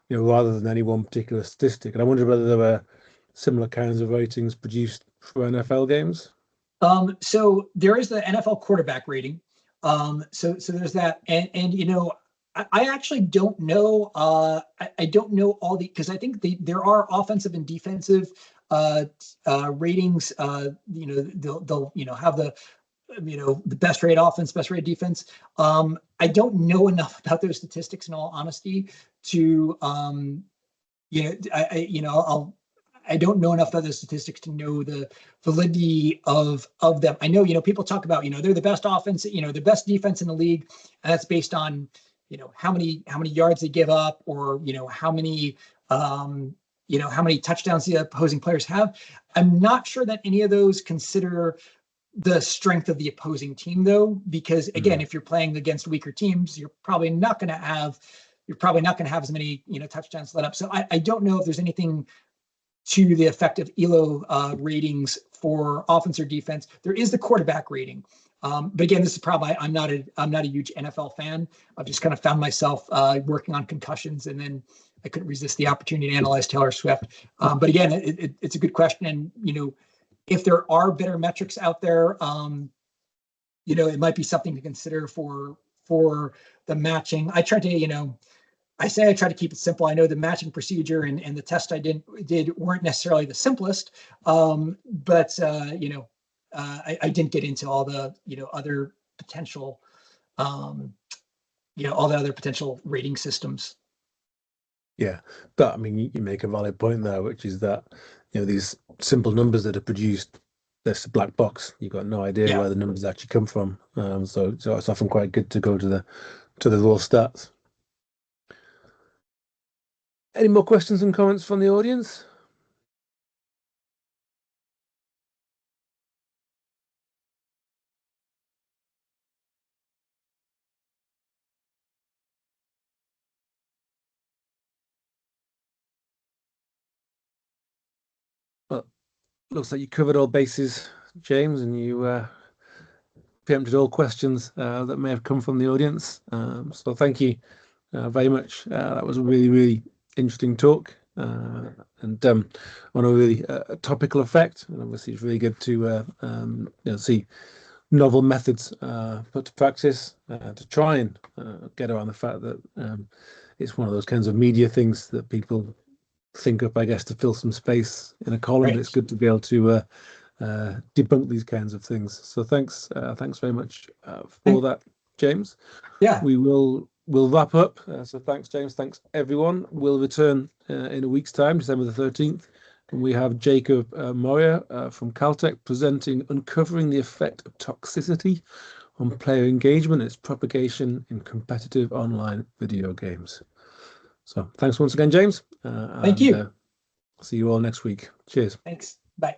rather than any one particular statistic. And I wonder whether there were similar kinds of ratings produced for NFL games. So there is the NFL quarterback rating. So there's that, and I actually don't know. I don't know all because I think there are offensive and defensive ratings. They'll have the best rate offense, best rate defense. I don't know enough about those statistics, in all honesty, to I don't know enough about the statistics to know the validity of them. I know, people talk about, they're the best offense, the best defense in the league, and that's based on, how many yards they give up, or, how many touchdowns the opposing players have. I'm not sure that any of those consider the strength of the opposing team, though, because again, if you're playing against weaker teams, you're probably not going to have as many, touchdowns let up. So I don't know if there's anything to the effect of ELO ratings for offense or defense. There is the quarterback rating. But again, this is probably, I'm not a huge NFL fan. I've just kind of found myself working on concussions, and then I couldn't resist the opportunity to analyze Taylor Swift. But again, it's a good question. And, if there are better metrics out there, it might be something to consider for the matching. I try to keep it simple. I know the matching procedure and the test I did weren't necessarily the simplest, but I didn't get into all the other potential all the other potential rating systems. Yeah, but I mean, you make a valid point there, which is that these simple numbers that are produced this black box. You've got no idea Yeah. where the numbers actually come from. So it's often quite good to go to the raw stats. Any more questions and comments from the audience? Well, looks like you covered all bases, James, and you preempted all questions that may have come from the audience. So thank you very much. That was a really, really interesting talk, and on a really topical effect. And obviously, it's really good to see novel methods put to practice to try and get around the fact that it's one of those kinds of media things that people think up, I guess, to fill some space in a column. Right. But it's good to be able to debunk these kinds of things. So thanks very much for that, James. Yeah. We'll wrap up. So thanks, James. Thanks, everyone. We'll return in a week's time, December the 13th. And we have Jacob Moyer from Caltech presenting Uncovering the Effect of Toxicity on Player Engagement and its Propagation in Competitive Online Video Games. So thanks once again, James. Thank you. See you all next week. Cheers. Thanks. Bye.